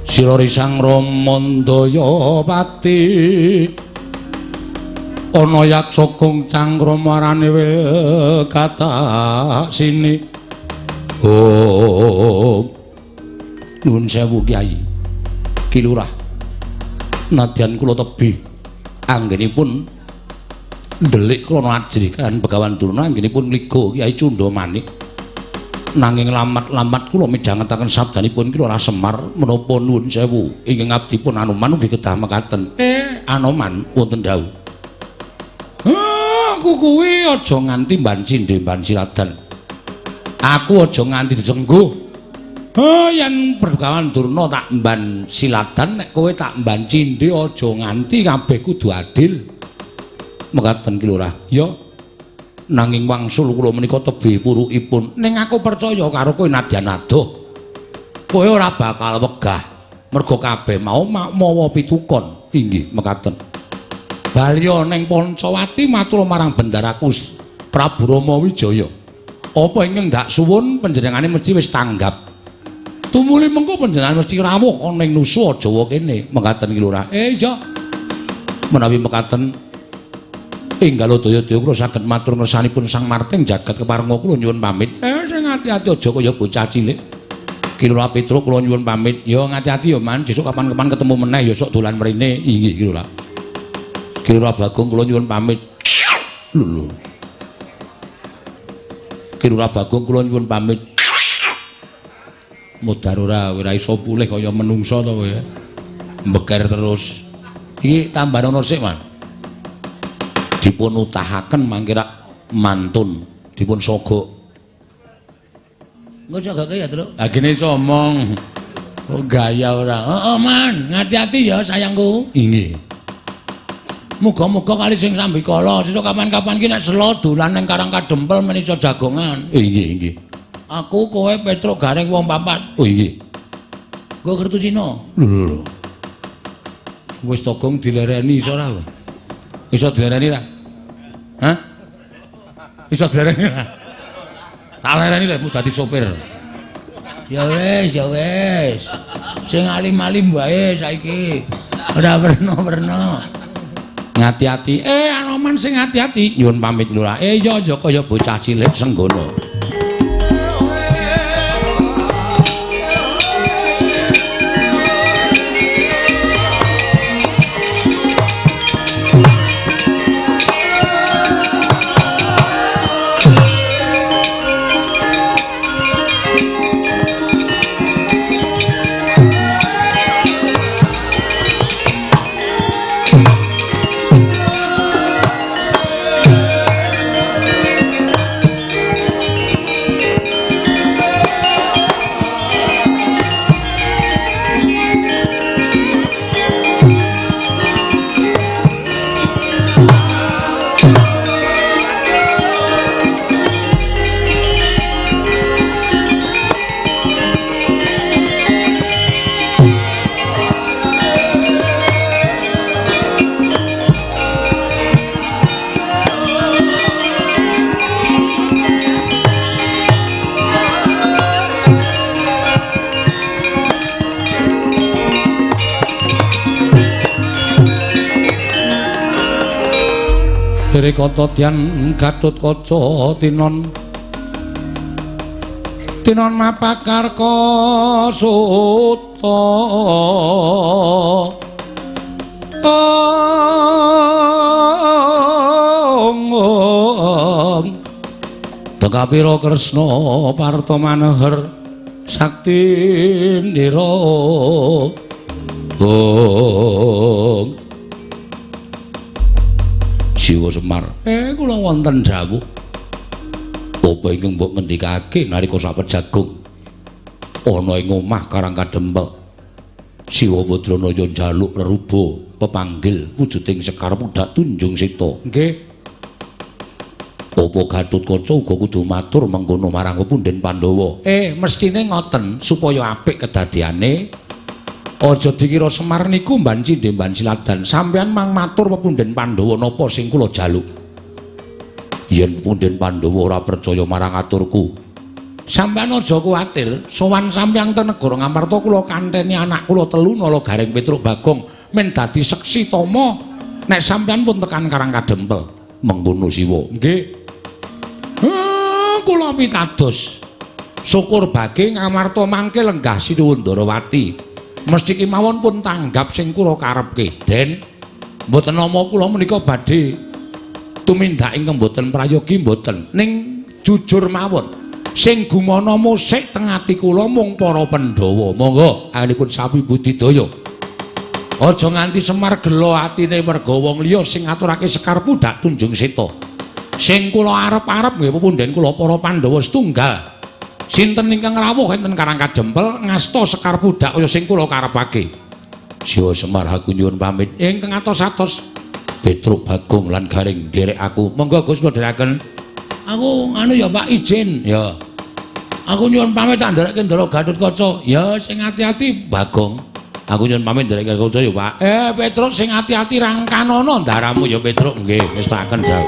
sira risang Ramandaya pati ana yaksa kung cangkram marane wil kata sini. Nuwun sewu Kyai Ki Lurah, nadyan kula tebih anggenipun ndelik krana ajrikan Begawan Durna, anggenipun liga Kyai Cundamanik. Nanging lamat-lamat kula midhangetaken sabdanipun Ki Lurah Semar menapa nuwun sewu ingkang abdipun Anoman ugi kedah mekaten. Anoman wonten dawuh. Aku kuwi aja nganti mban cindhe mban siladan. Aku aja nganti disenggo. Yen pergawan Durna tak mban siladan nek kowe tak mban cindhe aja nganti kabeh kudu adil. Mekaten ki Lurah. Ya. Nanging wangsul kula menika tebih purukipun. Ning aku percaya karo kowe nadyan adoh. Kowe ora bakal wegah. Mergo kabeh mau mawa pitukon. Inggih, mekaten. Balya ning Pancawati matur marang Bendaraku Prabu Rama Wijaya. Apa ingkang dak suwun panjenengane mesti wis tanggap. Tumuli mengko panjenengan mesti rawuh ana ing Nusa Jawa kene. Mekaten ki Lurah. Iya. Menawi mekaten enggal daya-daya kula saged matur ngersanipun Sang Marting jagat keparenga kula nyuwun pamit. Sing ati-ati aja kaya bocah cilik. Ki Lurah Petruk kula nyuwun pamit. Ya ngati-ati ya Man, sesuk kapan-kapan ketemu meneh ya sok dolan mrene. Inggih Ki Lurah. Ki Lurah Bagong kula nyuwun pamit. Lho. Ki Lurah Bagong kula nyuwun pamit. Modar ora iso pulih kaya menungsa to kowe. Mbeker terus. Iki tambah ana sik, Man. Dipun utahaken mangke rak mantun, dipun sogok. Engko sogoke ya, Truk. Ha gene iso omong. Kok gaya ora. Heeh, Man, ngati-ati ya sayangku. Inggih. Muga-muga kali sing sambikala sesuk kapan-kapan ki nek selo dolan ning Karang Kadempel men iso jagongan. Inggih, inggih. Aku kowe Petruk Garing wong papat. Oh inggih. Nggo kertu Cina. Lho. Wis togong dilereni iso ora? Iso dilereni ra? Hah? Iso dilereni ra? Tak lereni lek dadi sopir. Ya wis. Sing alim-alim wae saiki. Ora werna-werna. Ngati-ati. Anoman sing ngati-ati. Nyuwun pamit Lurah. Iya aja kaya bocah cilik senggono. Kata Dian Gatotkaca tinon mapakarka suta Dekapira Kresna Parta Maneher Sakti Ndira Jiwa Semar. Kula wonten dawuh. Apa ingkang mbok ngendikake nalika sapet jagung ana ing omah Karang Kadempel. Siwa Badranaya njaluk reruba pepanggil wujuding Sekar Pudak Tunjung Seta. Nggih. Apa Gatotkaca uga kudu matur mengkono marang Pepundhen Pandhawa. Mestine ngoten supaya apik kedadiane. Aja dikira Semar niku mban cindhe mban siladan. Sampeyan mang matur Pepundhen Pandhawa napa sing kula jaluk. Yen Pepundhen Pandhawa ora percaya marang aturku, sampeyan aja kuwatir. Sowan sampeyan ten negara Ngamarta kula kanteni anak kula telu Nala Garing Petruk Bagong men dadi seksi tama nek sampeyan pun tekan Karang Kadempel. Mengkono siwa. Nggih. Kula pitados. Syukur bage Ngamarta mangke lenggah Sinuwun Ndarawati. Mesti kemawon pun tanggap sing kula karepke. Den, mboten nama kula menika badhe tumindak ingkang mboten prayogi mboten. Ning jujur mawon, sing gumana musik teng ati kula mung para Pandhawa. Monggo anipun sapi budidaya. Aja nganti Semar gelo atine merga wong liya sing ngaturake Sekar Pudak Tunjung Seta. Sing kula arep-arep nggih pepundhen kula para Pandhawa setunggal. Sinten ingkang rawuh enten Karang Kadempel ngasta Sekar Pudak kaya sing kula karepake. Siwa Semar aku nyuwun pamit. Ingkang atos-atos Petruk Bagong lan Garing nderek aku. Monggo Gus kula dherekaken. Aku anu ya Pak izin. Ya. Aku nyuwun pamit tak nderekke Ndara Gatotkaca. Ya sing ati-ati Bagong. Aku nyuwun pamit nderek kaca ya, Pak. Petruk sing ati-ati rangkanono ndaramu ya, Petruk. Nggih, wis tak kendhal.